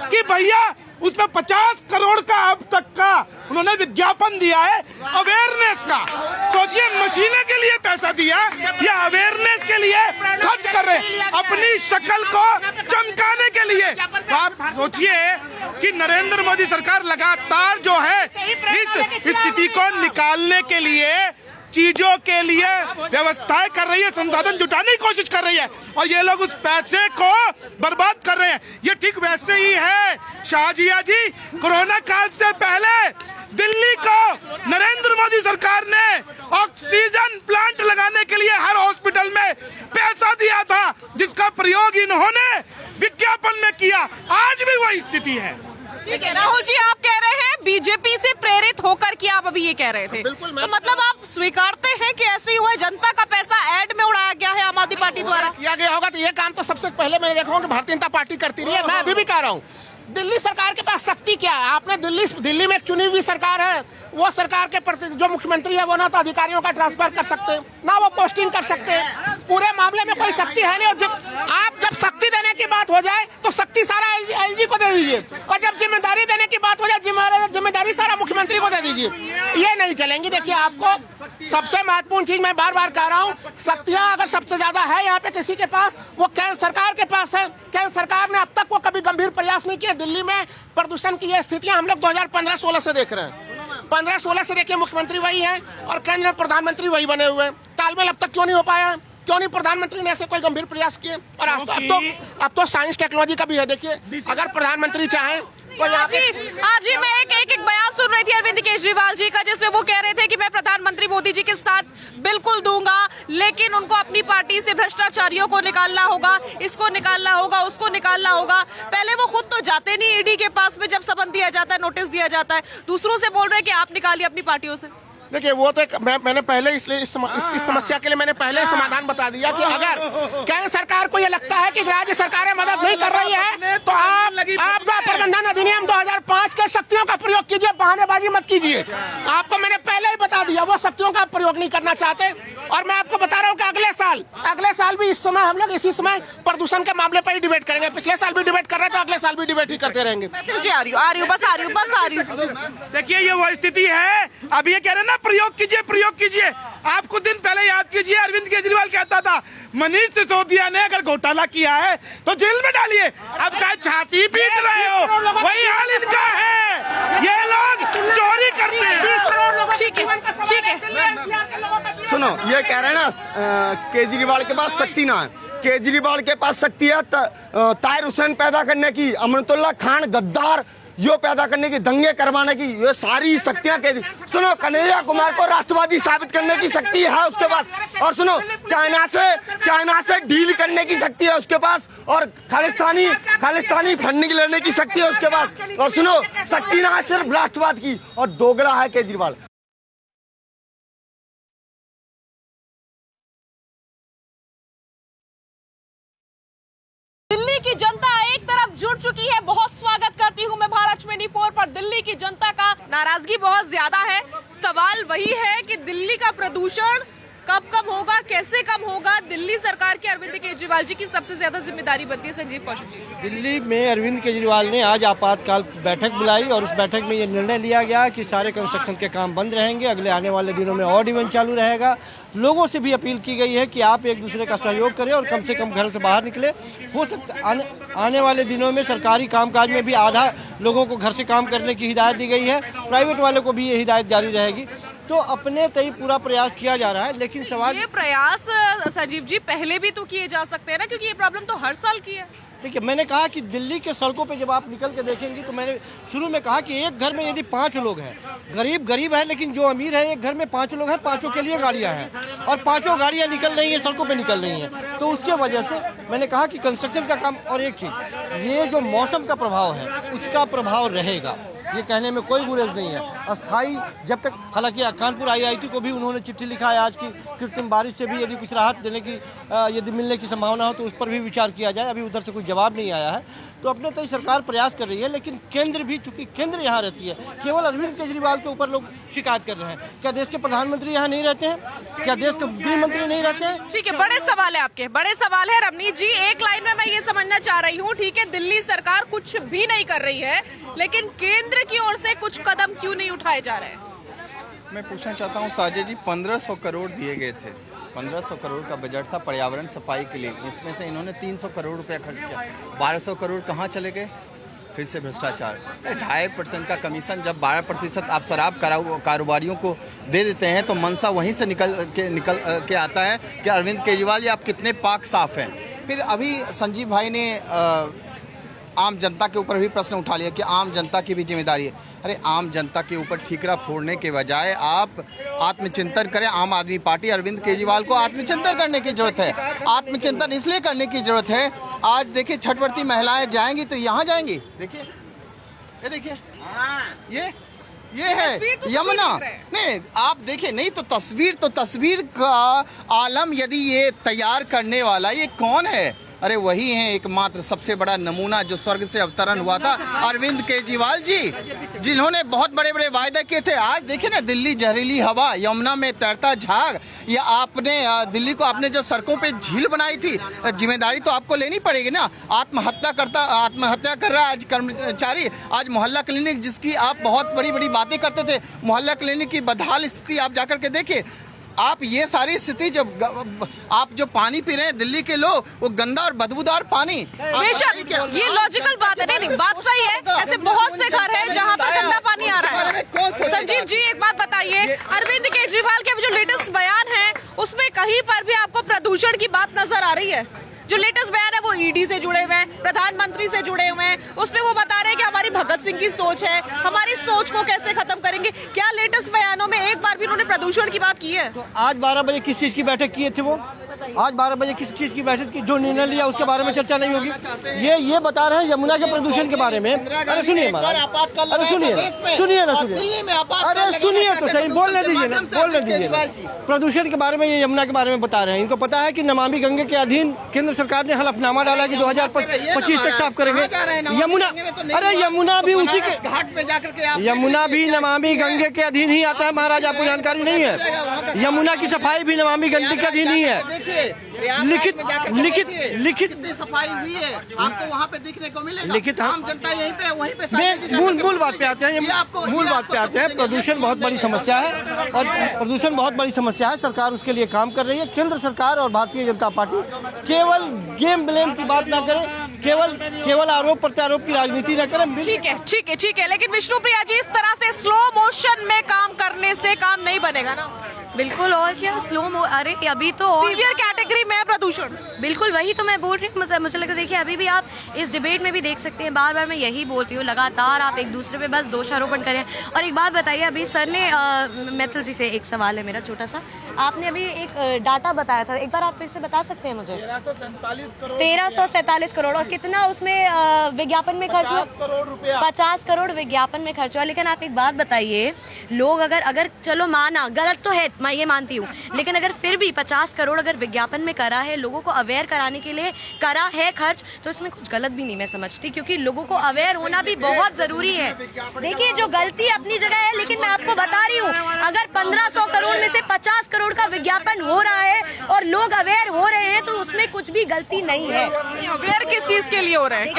कि भैया उसमें 50 करोड़ का अब तक का उन्होंने विज्ञापन दिया है अवेयरनेस का। सोचिए, मशीनें के लिए पैसा दिया या अवेयरनेस के लिए खर्च कर रहे हैं, अपनी शक्ल को चमकाने के लिए। तो आप सोचिए कि नरेंद्र मोदी सरकार लगातार जो है इस स्थिति को निकालने के लिए चीजों के लिए व्यवस्थाएं कर रही है, संसाधन जुटाने की कोशिश कर रही है, और ये लोग उस पैसे को बर्बाद कर रहे हैं। ये ठीक वैसे ही है शाहजिया जी, कोरोना काल से पहले दिल्ली को नरेंद्र मोदी सरकार ने ऑक्सीजन प्लांट लगाने के लिए हर हॉस्पिटल में पैसा दिया था, जिसका प्रयोग इन्होंने विज्ञापन में किया। आज भी वही स्थिति है। ठीक है राहुल जी, आप कह रहे हैं बीजेपी से प्रेरित होकर कि आप अभी ये कह रहे थे, बिल्कुल, तो मतलब आप स्वीकारते हैं कि ऐसे ही हुआ, जनता का पैसा ऐड में उड़ाया गया है आम आदमी पार्टी द्वारा? किया गया होगा तो ये काम तो सबसे पहले मैंने देखा कि भारतीय जनता पार्टी करती रही है। मैं अभी भी कह रहा हूँ, दिल्ली सरकार के पास शक्ति क्या है? आपने दिल्ली में एक चुनी हुई सरकार है, वो सरकार के प्रति जो मुख्यमंत्री है वो ना तो अधिकारियों का ट्रांसफर कर सकते हैं, ना वो पोस्टिंग कर सकते हैं। पूरे मामले में कोई शक्ति है नहीं। आप जब शक्ति देने की बात हो जाए तो शक्ति सारा एलजी को दे दीजिए, और जब जिम्मेदारी देने की बात हो जाए जिम्मेदारी सारा मुख्यमंत्री को दे दीजिए। ये नहीं चलेंगी। देखिए, आपको सबसे महत्वपूर्ण चीज मैं बार बार कह रहा हूँ, शक्तियाँ अगर सबसे ज्यादा है यहाँ पे किसी के पास, वो केंद्र सरकार के पास है। केंद्र सरकार ने अब तक वो कभी गंभीर प्रयास नहीं किया। दिल्ली में प्रदूषण की ये स्थितियां हम लोग 2015-16 से देख रहे हैं। 15-16 से देखिए, मुख्यमंत्री वही है और केंद्र में प्रधानमंत्री वही बने हुए हैं। तालमेल अब तक क्यों नहीं हो पाया? क्यों नहीं प्रधानमंत्री ने ऐसे कोई गंभीर प्रयास किए? और अब तो साइंस टेक्नोलॉजी का भी है। देखिए, अगर प्रधानमंत्री चाहें तो आज ही मैं एक बयान सुन रही थी अरविंद केजरीवाल जी का, जिसमें वो कह रहे थे कि मैं प्रधानमंत्री मोदी जी के साथ बिल्कुल दूंगा, लेकिन उनको अपनी पार्टी से भ्रष्टाचारियों को निकालना होगा, इसको निकालना होगा, उसको निकालना होगा। पहले वो खुद तो जाते नहीं ईडी के पास में, जब समन दिया जाता है, नोटिस दिया जाता है, दूसरों से बोल रहे हैं कि आप निकालिए अपनी पार्टियों से। देखिए, वो तो मैंने पहले इसलिए इस समस्या के लिए मैंने पहले समाधान बता दिया कि अगर केंद्र सरकार को ये लगता है कि राज्य सरकारें मदद नहीं कर रही है तो आप आपदा प्रबंधन अधिनियम 2005 के शक्तियों का प्रयोग कीजिए, बहानेबाजी मत कीजिए। आपको मैंने पहले ही बता दिया, वो शक्तियों का प्रयोग नहीं करना चाहते। और मैं आपको बता रहा हूँ कि अगले साल भी इस समय हम लोग इसी समय प्रदूषण के मामले पर ही डिबेट करेंगे। पिछले साल भी डिबेट कर रहे हैं तो अगले साल भी डिबेट ही करते रहेंगे। आ रही हूँ। देखिए, ये वो स्थिति है। अब ये कह रहे हैं ना, प्रयोग कीजिए। आप कुछ दिन पहले याद कीजिए, अरविंद केजरीवाल कहता था मनीष सिसोदिया ने अगर घोटाला किया है तो जेल में डालिए। अब क्या छाती पीट रहे हो? वही हाल इनका है। ये लोग चोरी करते हैं। ठीक है। सुनो, ये कह रहे हैं ना केजरीवाल के पास शक्ति ना है। केजरीवाल के पास शक्ति है ताहिर हुसैन पैदा करने की, अमरतुल्ला खान गद्दार यो पैदा करने की, दंगे करवाने की, ये सारी शक्तियां सुनो, कन्हैया कुमार को राष्ट्रवादी साबित करने की शक्ति है उसके पास। और सुनो, चाइना से डील करने की शक्ति है उसके पास, और खालिस्तानी फंडिंग लेने की शक्ति है उसके पास। और सुनो, शक्ति ना है सिर्फ राष्ट्रवाद की, और दोगला है केजरीवाल। दिल्ली की जनता एक तरफ जुट चुकी है। बहुत स्वागत करती हूं मैं भारत 24 पर। दिल्ली की जनता का नाराजगी बहुत ज्यादा है। सवाल वही है कि दिल्ली का प्रदूषण कब कम होगा, कैसे कम होगा? दिल्ली सरकार के अरविंद केजरीवाल जी की सबसे ज्यादा जिम्मेदारी बनती है। संजीव कौशिक जी, दिल्ली में अरविंद केजरीवाल ने आज आपातकाल बैठक बुलाई और उस बैठक में ये निर्णय लिया गया कि सारे कंस्ट्रक्शन के काम बंद रहेंगे। अगले आने वाले दिनों में ऑड इवन चालू रहेगा। लोगों से भी अपील की गई है कि आप एक दूसरे का सहयोग करें और कम से कम घर से बाहर निकले। हो सकता आने वाले दिनों में सरकारी कामकाज में भी आधा लोगों को घर से काम करने की हिदायत दी गई है। प्राइवेट वालों को भी ये हिदायत जारी रहेगी। तो अपने तय पूरा प्रयास किया जा रहा है, लेकिन सवाल ये प्रयास संजीव जी पहले भी तो किए जा सकते हैं ना, क्योंकि ये प्रॉब्लम तो हर साल की है। देखिए, मैंने कहा कि दिल्ली के सड़कों पे जब आप निकल के देखेंगे तो मैंने शुरू में कहा कि एक घर में यदि 5 लोग हैं, गरीब है, लेकिन जो अमीर है, एक घर में 5 लोग हैं, 5 के लिए गाड़ियां हैं और 5 गाड़ियां निकल रही हैं, सड़कों पे निकल रही हैं। तो उसके वजह से मैंने कहा कि कंस्ट्रक्शन का काम, और एक चीज़, ये जो मौसम का प्रभाव है उसका प्रभाव रहेगा, ये कहने में कोई गुरेज नहीं है। अस्थाई जब तक, हालांकि कानपुर IIT को भी उन्होंने चिट्ठी लिखा है आज की कृत्रिम बारिश से भी यदि कुछ राहत देने की यदि मिलने की संभावना हो तो उस पर भी विचार किया जाए। अभी उधर से कोई जवाब नहीं आया है। तो अपने तय सरकार प्रयास कर रही है, लेकिन केंद्र भी, चूंकि केंद्र यहाँ रहती है, केवल अरविंद केजरीवाल के ऊपर लोग शिकायत कर रहे हैं। क्या देश के प्रधानमंत्री यहाँ नहीं रहते हैं? क्या देश के गृह मंत्री नहीं रहते हैं? ठीक है, बड़े सवाल है आपके, बड़े सवाल है। रमनीत जी, एक लाइन में मैं ये समझना चाह रही हूँ, ठीक है, दिल्ली सरकार कुछ भी नहीं कर रही है, लेकिन केंद्र की ओर से कुछ कदम क्यों नहीं उठाए जा रहे हैं? मैं पूछना चाहता हूँ साजिद जी, 1500 करोड़ दिए गए थे, 1500 करोड़ का बजट था पर्यावरण सफाई के लिए। इसमें से इन्होंने 300 करोड़ रुपया खर्च किया। 1200 करोड़ कहाँ चले गए? फिर से भ्रष्टाचार। 2.5% का कमीशन जब 12% आप शराब कारोबारियों को दे देते हैं तो मनसा वहीं से निकल के आता है कि अरविंद केजरीवाल, ये आप कितने पाक साफ हैं। फिर अभी संजीव भाई ने आम जनता के ऊपर भी प्रश्न उठा लिया कि आम जनता की भी जिम्मेदारी है। अरे, आम जनता के ऊपर ठीकरा फोड़ने के बजाय आप आत्मचिंतन करें। आम आदमी पार्टी, अरविंद केजरीवाल को आत्मचिंतन करने की जरूरत है। आत्मचिंतन इसलिए करने की जरूरत है, आज देखिए छठवर्ती महिलाएं जाएंगी तो यहाँ जाएंगी। देखिए ये देखिए, ये है यमुना। नहीं आप देखिए, नहीं तो तस्वीर का आलम यदि ये तैयार करने वाला ये कौन है? अरे वही हैं एकमात्र सबसे बड़ा नमूना जो स्वर्ग से अवतरण हुआ था, अरविंद केजरीवाल जी, जिन्होंने बहुत बड़े बड़े वायदे किए थे। आज देखिए ना, दिल्ली जहरीली हवा, यमुना में तैरता झाग, या आपने दिल्ली को आपने जो सड़कों पे झील बनाई थी, जिम्मेदारी तो आपको लेनी पड़ेगी ना। आत्महत्या कर रहा है आज कर्मचारी। आज मोहल्ला क्लिनिक, जिसकी आप बहुत बड़ी बड़ी बातें करते थे, मोहल्ला क्लिनिक की बदहाल स्थिति आप जाकर के देखिए। आप ये सारी स्थिति, जब आप जो पानी पी रहे हैं दिल्ली के लोग, वो गंदा और बदबूदार पानी। बेशक ये लॉजिकल बात है, नहीं बात सही है। ऐसे बहुत से घर हैं जहां पर गंदा पानी आ रहा है। संजीव जी एक बात बताइए, अरविंद केजरीवाल के जो लेटेस्ट बयान है उसमें कहीं पर भी आपको प्रदूषण की बात नजर आ रही है? जो लेटेस्ट बयान है वो ईडी से जुड़े हुए हैं, प्रधानमंत्री से जुड़े हुए हैं, उसमें वो बता रहे हैं कि हमारी भगत सिंह की सोच है, हमारी सोच को कैसे खत्म करेंगे। क्या लेटेस्ट बयानों में एक बार भी उन्होंने प्रदूषण की बात की है? तो आज 12 बजे किस चीज की बैठक किए थे वो? आज 12 बजे किस चीज की बैठक की? जो निर्णय लिया उसके बारे में चर्चा नहीं होगी। ये बता रहे हैं यमुना के प्रदूषण के बारे में। अरे सुनिए महाराज, अरे सुनिए ना, अरे सुनिए तो सही, बोलने दीजिए ना। प्रदूषण के बारे में, ये यमुना के बारे में बता रहे हैं। इनको पता है कि नमामि गंगे के अधीन केंद्र सरकार ने हलफनामा डाला कि 2025 तक साफ करेंगे यमुना। अरे यमुना भी उसी के घाट पे जाकर के, यमुना भी नमामि गंगे के अधीन ही आता है महाराज, आपको जानकारी नहीं है? यमुना की सफाई भी नमामि गंगे के अधीन ही है। लिखित सफाई हुई है, आपको वहाँ पे देखने को मिलेगा। लिखित आम जनता यहीं पे वहीं पे मूल बात पे आते हैं। प्रदूषण बहुत बड़ी समस्या है, और प्रदूषण बहुत बड़ी समस्या है। सरकार उसके लिए काम कर रही है। केंद्र सरकार और भारतीय जनता पार्टी केवल गेम ब्लेम की बात ना करे, केवल आरोप प्रत्यारोप की राजनीति न करें। ठीक है, लेकिन विष्णुप्रिया जी, इस तरह से स्लो मोशन में काम करने से काम नहीं बनेगा ना। बिल्कुल, और क्या अरे अभी तो सीवियर कैटेगरी में है प्रदूषण। बिल्कुल वही तो मैं बोल रही हूँ। मुझे लगता है, देखिए अभी भी आप इस डिबेट में भी देख सकते हैं, बार बार मैं यही बोलती हूँ, लगातार आप एक दूसरे पे बस दोषारोपण करें। और एक बात बताइए, अभी सर ने मैथिल जी से एक सवाल है मेरा छोटा सा। आपने अभी एक डाटा बताया था, एक बार आप फिर से बता सकते हैं मुझे? 1347 करोड़, और कितना उसमें विज्ञापन में खर्च हुआ? 50 करोड़ विज्ञापन में खर्च हुआ। लेकिन आप एक बात बताइए, लोग अगर चलो माना गलत तो है, मैं ये मानती हूँ, लेकिन अगर फिर भी 50 करोड़ अगर विज्ञापन में करा है, लोगों को अवेयर कराने के लिए करा है खर्च, तो इसमें कुछ गलत भी नहीं मैं समझती, क्योंकि लोगों को अवेयर होना भी बहुत जरूरी है। देखिए, जो गलती अपनी जगह है, लेकिन मैं आपको बता रही हूँ, अगर 1500 करोड़ में से 50 करोड़ का विज्ञापन हो रहा है और लोग अवेयर हो रहे हैं, तो उसमें कुछ भी गलती नहीं है। अवेयर किस चीज के लिए हो रहे हैं?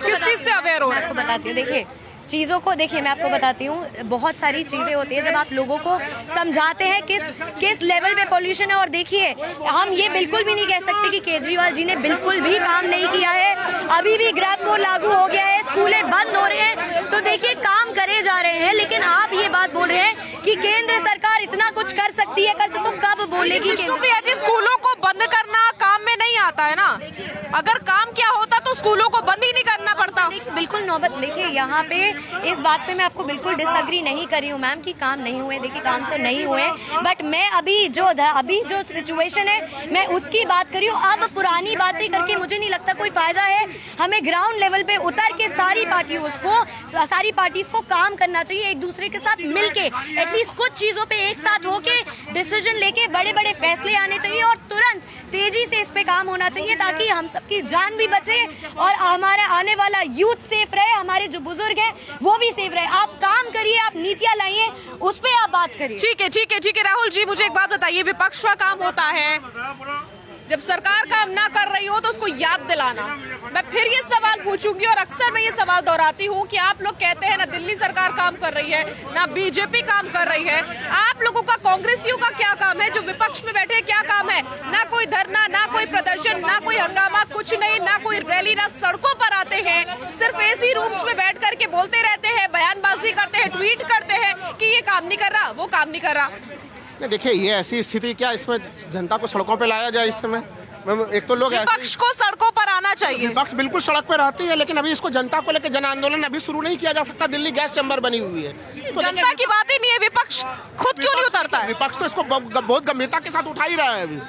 किस चीज से अवेयर हो रहे हैं? आपको बताती हूँ। देखिए, चीज़ों को देखिए, मैं आपको बताती हूँ, बहुत सारी चीज़ें होती है जब आप लोगों को समझाते हैं किस लेवल पे पॉल्यूशन है। और देखिए, हम ये बिल्कुल भी नहीं कह सकते कि केजरीवाल जी ने बिल्कुल भी काम नहीं किया है। अभी भी ग्रैब कोड लागू हो गया है, स्कूलें बंद हो रहे हैं, तो देखिए काम करे जा रहे हैं। लेकिन आप ये बात बोल रहे हैं कि केंद्र सरकार इतना कुछ कर सकती है, तो कब बोलेगी? जी, स्कूलों को बंद करना काम में नहीं आता है ना। अगर काम क्या होता तो स्कूलों को बंद ही नहीं करना पड़ता। बिल्कुल नौबत, देखिए यहाँ पे इस बात पे मैं आपको बिल्कुल डिसएग्री नहीं कर रही हूँ मैम कि काम नहीं हुए। देखिए, काम तो नहीं हुए, बट मैं अभी जो सिचुएशन है मैं उसकी बात कर रही हूँ। अब पुरानी बातें करके मुझे नहीं लगता कोई फायदा है। हमें ग्राउंड लेवल पे उतर के सारी पार्टीज को काम करना चाहिए, एक दूसरे के साथ मिलके, एटलीस्ट कुछ चीजों पे एक साथ होके डिसीजन लेके बड़े बड़े फैसले आने चाहिए, और तुरंत तेजी से इस पे काम होना चाहिए, ताकि हम सबकी जान भी बचे और हमारा आने वाला यूथ सेफ रहे, हमारे जो बुजुर्ग हैं वो भी सेफ रहे। आप काम करिए, आप नीतियां लाइए, उस पे आप बात करिए। ठीक है राहुल जी, मुझे एक बात बताइए, विपक्ष का काम होता है जब सरकार काम ना कर रही हो तो उसको याद दिलाना। मैं फिर ये सवाल पूछूंगी, और अक्सर मैं ये सवाल दोहराती हूँ कि आप लोग कहते हैं ना दिल्ली सरकार काम कर रही है, ना बीजेपी काम कर रही है। आप लोगों का, कांग्रेसियों का क्या काम है? जो विपक्ष में बैठे क्या काम है? ना कोई धरना, ना कोई प्रदर्शन, ना कोई हंगामा, कुछ नहीं, ना कोई रैली, ना सड़कों पर आते हैं, सिर्फ एसी रूम्स में बैठ करके बोलते रहते हैं, बयानबाजी करते हैं, ट्वीट करते हैं कि ये काम नहीं कर रहा, वो काम नहीं कर रहा। देखिए, ये ऐसी स्थिति क्या, इसमें जनता को सड़कों पे लाया जाए? इस समय एक तो लोग, विपक्ष को सड़कों पर आना चाहिए। विपक्ष बिल्कुल सड़क पर रहती है, लेकिन अभी इसको जनता को लेकर जन आंदोलन अभी शुरू नहीं किया जा सकता। दिल्ली गैस चैम्बर बनी हुई है, तो जनता की बात ही नहीं है, विपक्ष खुद क्यों नहीं उतरता है? विपक्ष तो इसको बहुत गंभीरता के साथ उठा ही रहा है। अभी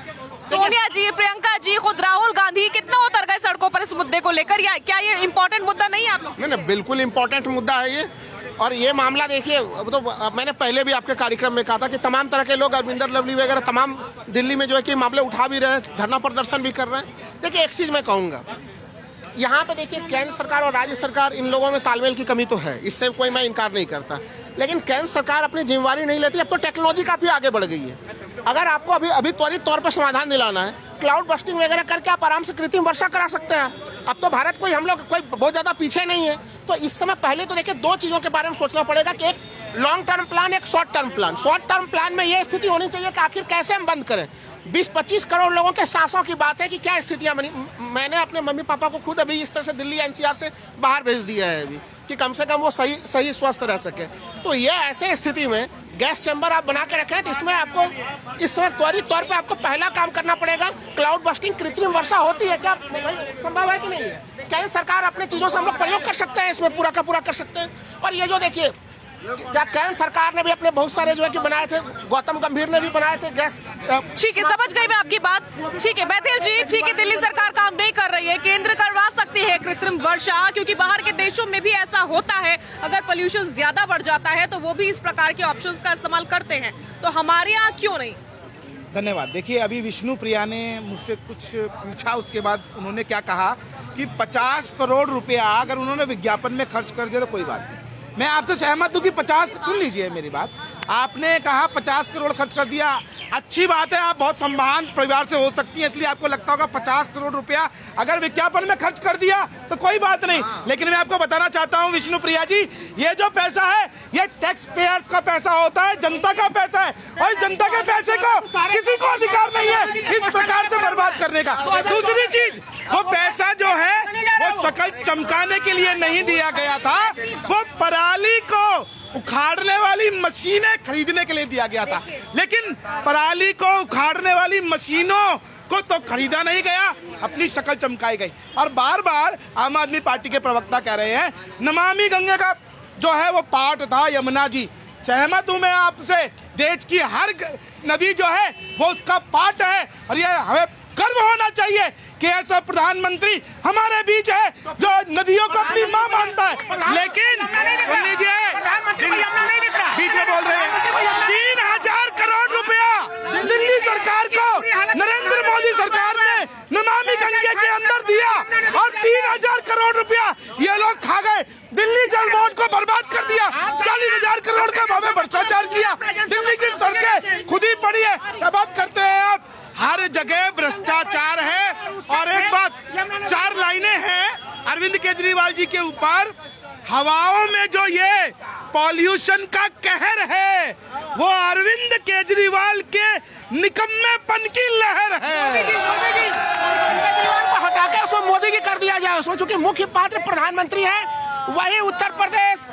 सोनिया जी, प्रियंका जी, खुद राहुल गांधी कितना उतर गए सड़कों पर इस मुद्दे को लेकर, या क्या ये इम्पोर्टेंट मुद्दा नहीं है आप लोग? नहीं, बिल्कुल इम्पोर्टेंट मुद्दा है ये। और ये मामला देखिए, तो मैंने पहले भी आपके कार्यक्रम में कहा था कि तमाम तरह के लोग, अरविंदर लवली वगैरह तमाम दिल्ली में जो है कि मामले उठा भी रहे हैं, धरना प्रदर्शन भी कर रहे हैं। देखिए, एक चीज़ मैं कहूँगा, यहाँ पे देखिए केंद्र सरकार और राज्य सरकार, इन लोगों में तालमेल की कमी तो है, इससे कोई मैं इनकार नहीं करता, लेकिन केंद्र सरकार अपनी जिम्मेवारी नहीं लेती। अब तो टेक्नोलॉजी काफ़ी आगे बढ़ गई है। अगर आपको अभी त्वरित तौर पर समाधान दिलाना है, क्लाउड बस्टिंग वगैरह करके आप आराम से कृत्रिम वर्षा करा सकते हैं। अब तो भारत कोई, हम लोग कोई बहुत ज़्यादा पीछे नहीं है। तो इस समय पहले तो देखिए 2 चीज़ों के बारे में सोचना पड़ेगा कि एक लॉन्ग टर्म प्लान, एक short term plan. Short term plan में ये स्थिति होनी चाहिए कि आखिर कैसे हम बंद करें। 20-25 करोड़ लोगों के सांसों की बात है कि क्या स्थितियां बनी। मैंने अपने मम्मी पापा को खुद अभी इस तरह से दिल्ली NCR से बाहर भेज दिया है अभी, कि कम से कम वो सही स्वस्थ रह सके। तो ये ऐसे स्थिति में गैस चैम्बर आप बना के रखें, तो इसमें आपको इस समय त्वरित तौर पे आपको पहला काम करना पड़ेगा। क्लाउड बस्टिंग, कृत्रिम वर्षा होती है क्या, संभव है कि नहीं है? क्या सरकार अपने चीज़ों से हम लोग प्रयोग कर सकते हैं, इसमें पूरा का पूरा कर सकते हैं। और ये जो देखिए, केंद्र सरकार ने भी अपने बहुत सारे जो है कि बनाए थे, गौतम गंभीर ने भी बनाए थे गैस। ठीक है, समझ गई मैं आपकी बात। ठीक है बैथिल जी, ठीक है, दिल्ली सरकार काम नहीं कर रही है, केंद्र करवा सकती है कृत्रिम वर्षा, क्योंकि बाहर के देशों में भी ऐसा होता है। अगर पोल्यूशन ज्यादा बढ़ जाता है तो वो भी इस प्रकार के ऑप्शंस का इस्तेमाल करते हैं, तो हमारे यहाँ क्यों नहीं? धन्यवाद। देखिए, अभी विष्णु प्रिया ने मुझसे कुछ पूछा, उसके बाद उन्होंने क्या कहा कि 50 करोड़ रुपया अगर उन्होंने विज्ञापन में खर्च कर दिया तो कोई बात नहीं। मैं आपसे सहमत हूँ कि 50, सुन लीजिए मेरी बात, आपने कहा 50 करोड़ खर्च कर दिया, अच्छी बात है, आप बहुत संभावना परिवार से हो सकती है, इसलिए आपको लगता होगा 50 करोड़ रुपया अगर विज्ञापन में खर्च कर दिया तो कोई बात नहीं। लेकिन मैं आपको बताना चाहता हूं विष्णु प्रिया जी, ये जो पैसा है ये टैक्स पेयर्स का पैसा होता है, जनता का पैसा है, और जनता के पैसे को किसी को अधिकार नहीं है इस प्रकार से बर्बाद करने का। दूसरी चीज, वो पैसा जो है वो शक्ल चमकाने के लिए नहीं दिया गया था, वो पराली को उखाड़ने वाली मशीनें खरीदने के लिए दिया गया था। लेकिन पराली को उखाड़ने वाली मशीनों को तो खरीदा नहीं गया, अपनी शक्ल चमकाई गई। और बार बार आम आदमी पार्टी के प्रवक्ता कह रहे हैं नमामि गंगे का जो है वो पार्ट था यमुना जी। सहमत हूं मैं आपसे, देश की हर नदी जो है वो उसका पार्ट है, और ये हमें गर्व होना चाहिए कि ऐसा प्रधानमंत्री हमारे बीच है जो नदियों को अपनी मां मानता है। लेकिन सुन लीजिए, बीच में बोल रहे हैं, 3000 करोड़ रुपया दिल्ली सरकार को नरेंद्र मोदी सरकार ने नमामि गंगे के अंदर दिया, और 3000 करोड़ रुपया ये लोग खा गए। दिल्ली जल बोर्ड को बर्बाद कर दिया, 40,000 करोड़ का भावे भ्रष्टाचार किया, दिल्ली की सड़कें खुद ही पड़ी है। क्या बात करते हैं आप, हर जगह भ्रष्टाचार है। और एक बात, 4 लाइनें हैं अरविंद केजरीवाल जी के ऊपर, हवाओं में जो ये पॉल्यूशन का कहर है वो अरविंद केजरीवाल के निकम्मेपन की लहर है। हटा के उसमें मोदी की कर दिया जाए, उसमें चूंकि मुख्य पात्र प्रधानमंत्री है, वही उत्तर प्रदेश।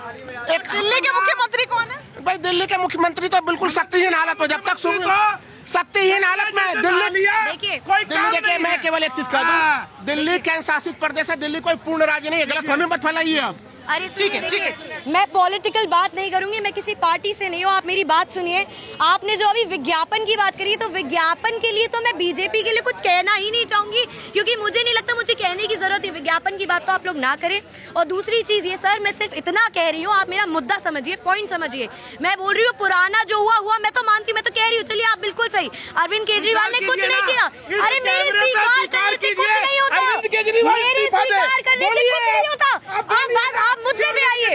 एक दिल्ली के मुख्यमंत्री कौन है? भाई दिल्ली के मुख्यमंत्री तो बिल्कुल शक्तिहीन हालत में, जब तक शक्तिहीन हालत में दिल्ली देखिए, मैं केवल एक चीज कह दूं, दिल्ली केंद्र शासित प्रदेश है, दिल्ली कोई पूर्ण राज्य नहीं है, गलतफहमी मत फैलाइए आप। अरे ठीक है, मैं पॉलिटिकल बात नहीं करूंगी, मैं किसी पार्टी से नहीं हूँ, आप मेरी बात सुनिए। आपने जो अभी विज्ञापन की बात करी, तो विज्ञापन के लिए तो मैं बीजेपी के लिए कुछ कहना ही नहीं चाहूंगी, क्योंकि मुझे नहीं लगता मुझे कहने की जरूरत है। विज्ञापन की बात तो आप लोग ना करें। और दूसरी चीज ये सर, मैं सिर्फ इतना कह रही हूँ, आप मेरा मुद्दा समझिए, पॉइंट समझिए। मैं बोल रही हूँ पुराना जो हुआ मैं तो मानती हूँ, मैं तो कह रही हूँ, चलिए आप बिल्कुल सही, अरविंद केजरीवाल ने कुछ नहीं किया। अरे मेरे स्वीकार करने से कुछ नहीं होता, मेरे स्वीकार करने से कुछ नहीं होता। आप मुद्दे में आइए।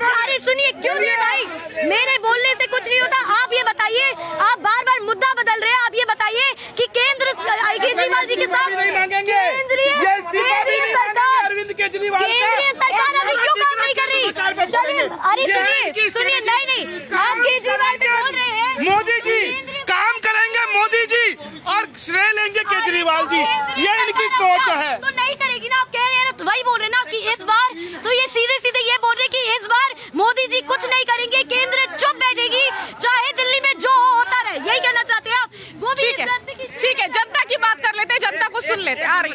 अरे सुनिए, क्यों नहीं भाई, मेरे बोलने से कुछ नहीं होता। आप ये बताइए, आप बार बार मुद्दा बदल रहे हैं, आप ये बताइए कि केंद्र केजरीवाल जी के साथ केंद्रीय सरकार अभी क्यों काम नहीं कर रही? चलिए, अरे सुनिए, नहीं, आप केजरीवाल पे बोल रहे हैं, मोदी जी काम करेंगे, मोदी जी, और श्रेय लेंगे केजरीवाल जी, ये इनकी सोच है। तो नहीं करेगी ना, आप कह रहे हैं ना, तो वही बोल रहे ना कि इस बार तो ये सीधे ये बोल रहे कि इस बार मोदी जी कुछ नहीं करेंगे, केंद्र चुप बैठेगी, चाहे दिल्ली में जो होता रहे, यही कहना चाहते हैं आप? वो भी ठीक है, जनता की बात कर लेते हैं, जनता को सुन लेते हैं। आ रही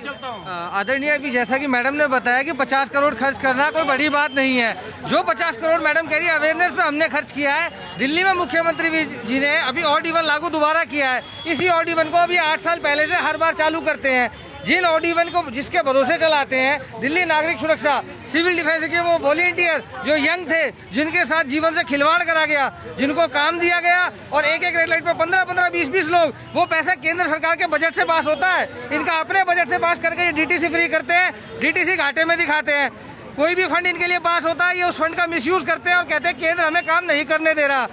आदरणीय, अभी जैसा कि मैडम ने बताया कि 50 करोड़ खर्च करना कोई बड़ी बात नहीं है। जो 50 करोड़ मैडम कह रही है अवेयरनेस में हमने खर्च किया है। दिल्ली में मुख्यमंत्री जी ने अभी ऑड इवन लागू दोबारा किया है। इसी ऑड इवन को अभी 8 साल पहले से हर बार चालू करते हैं। जिन ऑड इवन को जिसके भरोसे चलाते हैं, दिल्ली नागरिक सुरक्षा, सिविल डिफेंस के वो वॉलंटियर जो यंग थे, जिनके साथ जीवन से खिलवाड़ करा गया, जिनको काम दिया गया और एक रेड लाइट पे 15-15, 20-20 लोग, वो पैसा केंद्र सरकार के बजट से पास होता है। इनका अपने बजट से पास करके ये डीटीसी फ्री करते हैं, डीटीसी घाटे में दिखाते हैं। कोई भी फंड इनके लिए पास होता है, ये उस फंड का मिसयूज करते हैं और कहते हैं केंद्र हमें काम नहीं करने दे रहा।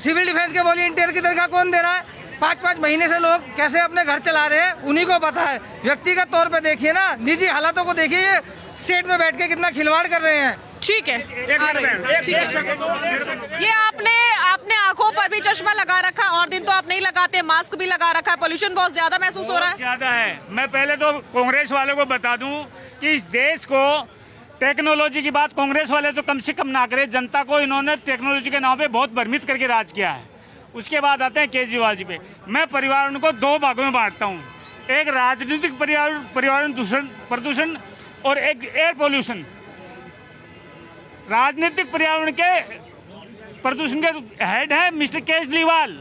सिविल डिफेंस के वॉलंटियर की तनख्वाह कौन दे रहा है? 5-5 महीने से लोग कैसे अपने घर चला रहे हैं उन्हीं को पता है। व्यक्तिगत तौर पे देखिए ना, निजी हालातों को देखिए, ये स्टेट में बैठ के कितना खिलवाड़ कर रहे हैं। ठीक है, ठीक है। ये आपने आंखों पर भी चश्मा लगा रखा, और दिन तो आप नहीं लगाते, मास्क भी लगा रखा है। पोल्यूशन बहुत ज्यादा महसूस हो रहा है। ज्यादा है। मैं पहले तो कांग्रेस वालों को बता दूं कि इस देश को टेक्नोलॉजी की बात कांग्रेस वाले तो कम से कम ना करें। जनता को इन्होंने टेक्नोलॉजी के नाम पे बहुत भ्रमित करके राज किया है। उसके बाद आते हैं केजरीवाल जी पे। मैं पर्यावरण को 2 भागों में बांटता हूँ, एक राजनीतिक पर्यावरण प्रदूषण और एक एयर पोल्यूशन। राजनीतिक पर्यावरण के प्रदूषण के हेड है मिस्टर केजरीवाल।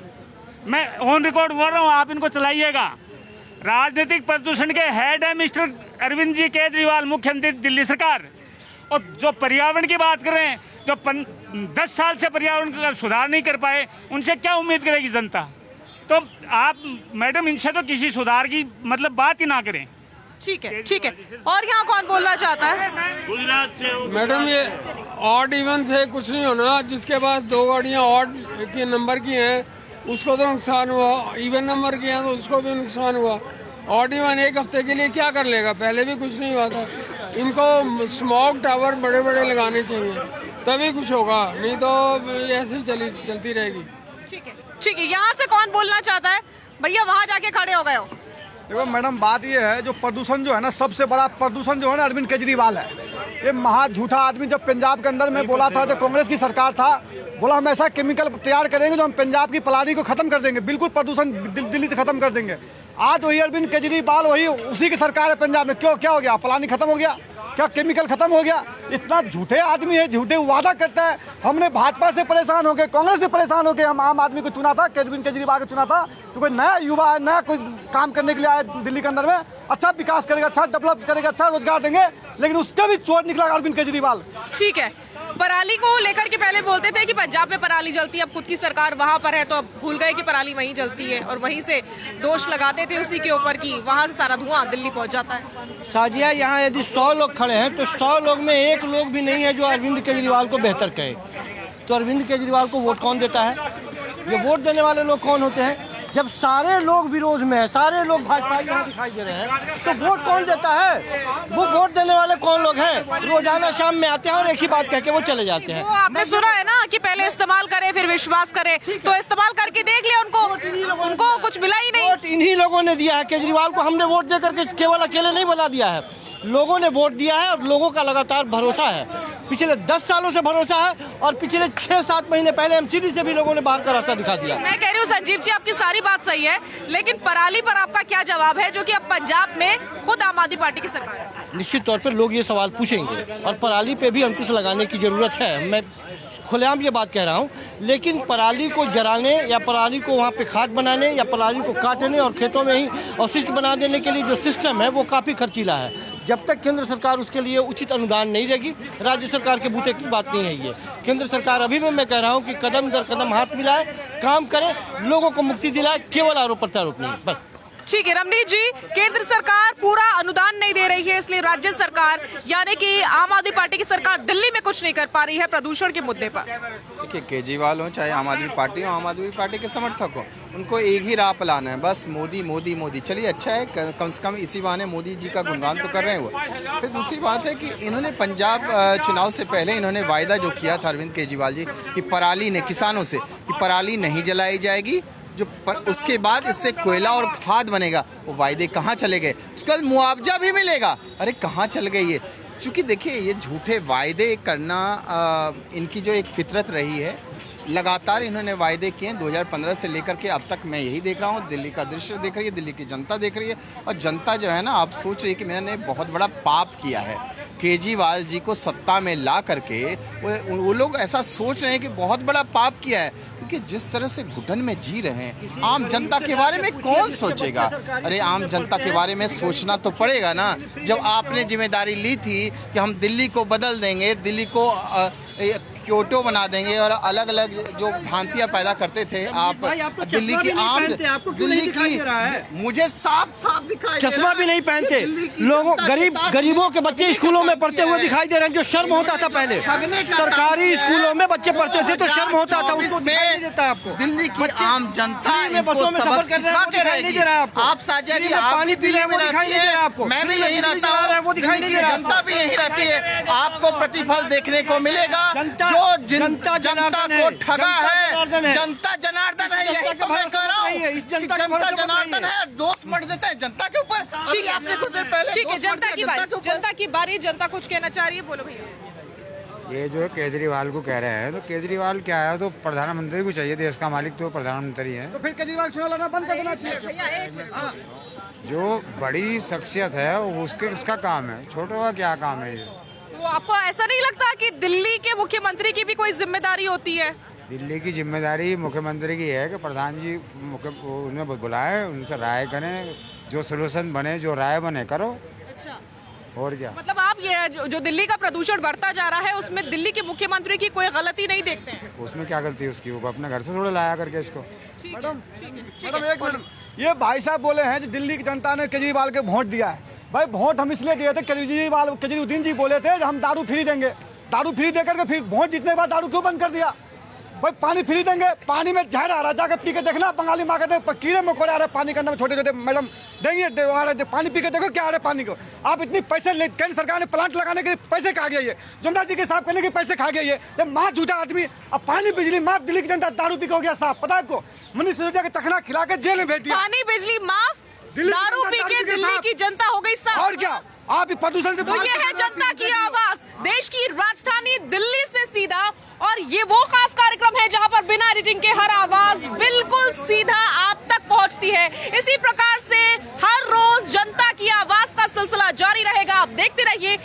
मैं ऑन रिकॉर्ड बोल रहा हूँ, आप इनको चलाइएगा। राजनीतिक प्रदूषण के हेड है मिस्टर अरविंद जी केजरीवाल, मुख्यमंत्री दिल्ली सरकार। और जो पर्यावरण की बात कर रहे हैं, जो 10 साल से पर्यावरण का सुधार नहीं कर पाए, उनसे क्या उम्मीद करेगी जनता? तो आप मैडम इनसे तो किसी सुधार की मतलब बात ही ना करें। ठीक है, ठीक है। और यहाँ कौन बोलना चाहता है? गुजरात से। मैडम ये ऑड इवन से कुछ नहीं होना। जिसके पास 2 गाड़ियाँ ऑड के नंबर की हैं उसको तो नुकसान हुआ, इवन नंबर की हैं तो उसको भी नुकसान हुआ। ऑड इवन एक हफ्ते के लिए क्या कर लेगा? पहले भी कुछ नहीं हुआ था। इनको स्मॉग टावर बड़े बड़े लगाने चाहिए, तभी कुछ होगा, नहीं तो ऐसे चलती रहेगी। ठीक है, ठीक है। यहाँ से कौन बोलना चाहता है? भैया वहाँ जाके खड़े हो गए हो। देखो मैडम, बात ये है, जो प्रदूषण जो है ना, सबसे बड़ा प्रदूषण जो है ना अरविंद केजरीवाल है। ये महा झूठा आदमी जब पंजाब के अंदर में बोला था, जब कांग्रेस की सरकार था, बोला हम ऐसा केमिकल तैयार करेंगे जो हम पंजाब की पलानी को खत्म कर देंगे, बिल्कुल प्रदूषण दिल्ली से खत्म कर देंगे। आज वही अरविंद केजरीवाल, वही उसी की सरकार है पंजाब में। क्यों, क्या हो गया? पलानी खत्म हो गया क्या? केमिकल खत्म हो गया? इतना झूठे आदमी है, झूठे वादा करता है। हमने भाजपा से परेशान हो गए, कांग्रेस से परेशान हो गए, हम आम आदमी को चुना था, अरविंद केजरीवाल को चुना था। तो कोई नया युवा है, नया कोई काम करने के लिए आया दिल्ली के अंदर में, अच्छा विकास करेगा, अच्छा डेवलप करेगा, अच्छा रोजगार देंगे, लेकिन उसका भी चोर निकला अरविंद केजरीवाल। ठीक है। पराली को लेकर के पहले बोलते थे कि पंजाब में पराली जलती है, अब खुद की सरकार वहां पर है तो अब भूल गए कि पराली वहीं जलती है, और वहीं से दोष लगाते थे उसी के ऊपर कि वहां से सारा धुआं दिल्ली पहुंच जाता है। साजिया, यहाँ यदि 100 लोग खड़े हैं तो 100 लोग में 1 लोग भी नहीं है जो अरविंद केजरीवाल को बेहतर कहे। तो अरविंद केजरीवाल को वोट कौन देता है? ये वोट देने वाले लोग कौन होते हैं? जब सारे लोग विरोध में है, सारे लोग भाजपा यहाँ दिखाई दे रहे हैं, तो वोट कौन देता है? वो वोट देने वाले कौन लोग हैं? रोजाना शाम में आते हैं और एक ही बात कह के वो चले जाते हैं। वो आपने सुना है ना कि पहले इस्तेमाल करे फिर विश्वास करे, तो इस्तेमाल करके देख लिया, उनको कुछ मिला ही नहीं। वोट इन्हीं लोगों ने दिया है। केजरीवाल को हमने वोट दे करके केवल अकेले नहीं बना दिया है, लोगों ने वोट दिया है और लोगों का लगातार भरोसा है। पिछले 10 सालों से भरोसा है और पिछले 6-7 महीने पहले एमसीडी से भी लोगों ने बाहर का रास्ता दिखा दिया। मैं कह रही हूँ संजीव जी, आपकी सारी बात सही है, लेकिन पराली पर आपका क्या जवाब है, जो कि अब पंजाब में खुद आम आदमी पार्टी की सरकार है? निश्चित तौर पर लोग ये सवाल पूछेंगे और पराली पे भी अंकुश लगाने की जरूरत है। मैं खुलेआम ये बात कह रहा हूँ, लेकिन पराली को जलाने या पराली को वहाँ पे खाद बनाने या पराली को काटने और खेतों में ही अवशिष्ट बना देने के लिए जो सिस्टम है वो काफ़ी खर्चीला है। जब तक केंद्र सरकार उसके लिए उचित अनुदान नहीं देगी, राज्य सरकार के बूते की बात नहीं है ये। केंद्र सरकार अभी भी मैं कह रहा हूँ कि कदम दर कदम हाथ मिलाए, काम करे, लोगों को मुक्ति दिलाए, केवल आरोप प्रत्यारोप नहीं, बस। ठीक है रमनीत जी, केंद्र सरकार पूरा अनुदान नहीं दे रही है, इसलिए राज्य सरकार यानी कि आम आदमी पार्टी की सरकार दिल्ली में कुछ नहीं कर पा रही है प्रदूषण के मुद्दे पर। देखिए, केजरीवाल हो चाहे आम आदमी पार्टी हो, आम आदमी पार्टी के समर्थक हो, उनको एक ही राह लाना है, बस मोदी मोदी मोदी। चलिए अच्छा है, कम से कम इसी बहाने मोदी जी का गुणगान तो कर रहे हैं वो। फिर दूसरी बात है कि इन्होंने पंजाब चुनाव से पहले इन्होंने वायदा जो किया था अरविंद केजरीवाल जी कि पराली ने किसानों से कि पराली नहीं जलाई जाएगी, उसके बाद इससे कोयला और खाद बनेगा, वो वायदे कहाँ चले गए? उसके बाद मुआवजा भी मिलेगा, अरे कहाँ चल गई ये? क्योंकि देखिए, ये झूठे वायदे करना इनकी जो एक फितरत रही है, लगातार इन्होंने वायदे किए 2015 से लेकर के अब तक। मैं यही देख रहा हूँ, दिल्ली का दृश्य देख रही है, दिल्ली की जनता देख रही है, और जनता जो है ना, आप सोच रही है कि मैंने बहुत बड़ा पाप किया है। केजरीवाल जी को सत्ता में ला करके वो लोग ऐसा सोच रहे हैं कि बहुत बड़ा पाप किया है, क्योंकि जिस तरह से घुटन में जी रहे हैं, आम जनता के बारे में कौन सोचेगा? अरे आम जनता के बारे में सोचना तो पड़ेगा ना। जब आपने जिम्मेदारी ली थी कि हम दिल्ली को बदल देंगे, दिल्ली को क्योटो बना देंगे और अलग अलग जो भ्रांतियां पैदा करते थे आप, दिल्ली की आम दिल्ली की मुझे साफ दिखाई, चश्मा भी नहीं पहनते लोगों, गरीबों के बच्चे स्कूलों में पढ़ते हुए दिखाई दे रहे हैं, जो शर्म होता था पहले सरकारी स्कूलों में बच्चे पढ़ते थे तो शर्म होता था, उसको दिखाई नहीं देता आपको। दिल्ली की आम जनता में बसों में सफर कर रहे हैं, दिखाई नहीं दे रहा है आपको। आप साजिया जी पानी पी रहे हैं, वो दिखाई नहीं दे रहा है आपको। मैं भी यही रहता हूँ, वो दिखाई नहीं दे रहा, जनता भी यही रहती है। आपको प्रतिफल देखने को मिलेगा। जो जनता को ठगा है, जनता जनार्दन है, यही तो मैं कह रहा हूँ। जनता जनार्दन है, दोष मत देते हैं जनता के ऊपर। ठीक है, आपने कुछ देर पहले ठीक है, जनता की बारी, जनता कुछ कहना चाह रही है, बोलो भैया। ये जो केजरीवाल को कह रहे हैं, तो केजरीवाल क्या है, तो प्रधानमंत्री को चाहिए, देश का मालिक तो प्रधानमंत्री है, तो फिर केजरीवाल चुनाव लड़ना बंद कर देना चाहिए। जो बड़ी शख्सियत है उसका काम है, छोटों का क्या काम है? ये तो आपको ऐसा नहीं लगता कि दिल्ली के मुख्यमंत्री की भी कोई जिम्मेदारी होती है? दिल्ली की जिम्मेदारी मुख्यमंत्री की है कि प्रधान जी उन्हें बुलाए, उनसे राय करें, जो सोल्यूशन बने, जो राय बने करो। अच्छा, और क्या मतलब आप ये जो दिल्ली का प्रदूषण बढ़ता जा रहा है, उसमें दिल्ली के मुख्यमंत्री की कोई गलती नहीं देखते हैं? उसमें क्या गलती है उसकी? वो अपने घर से थोड़ा लाया करके इसको। मैडम एक मिनट, ये भाई साहब बोले हैं कि दिल्ली की जनता ने केजरीवाल के वोट दिया है। भाई वोट हम इसलिए दिए थे, केजरीवाल जी बोले थे हम दारू फ्री देंगे, दारू फ्री देकर के फिर वोट जीतने के बाद दारू क्यों बंद कर दिया? भाई पानी फ्री देंगे, पानी में जहर आ रहा है, जाकर पी के देखना। बंगाली माँ कहते हैं कीड़े मकोड़े आ रहे पानी के अंदर में, छोटे छोटे। मैडम देंगे पानी पी के देखो क्या आ रहा है पानी को। आप इतनी पैसे केंद्र सरकार ने प्लांट लगाने के पैसे खा गया, ये जमुना जी के साफ करने के पैसे खा गया, ये माँ झूठा आदमी। अब पानी बिजली माफ, दिल्ली की जनता दारू पी के हो गया साफ, पता है आपको? मनीष सिसोदिया के टखना खिला के जेल में भेज दिया। पानी बिजली माफ, दारू पी के दिल्ली की जनता हो गई साफ। और क्या, आप प्रदूषण से तो ये है जनता की आवाज, देश की राजधानी दिल्ली से सीधा। और ये वो खास कार्यक्रम है जहां पर बिना एडिटिंग के हर आवाज बिल्कुल सीधा आप तक पहुंचती है। इसी प्रकार से हर रोज जनता की आवाज का सिलसिला जारी रहेगा। आप देखते रहिए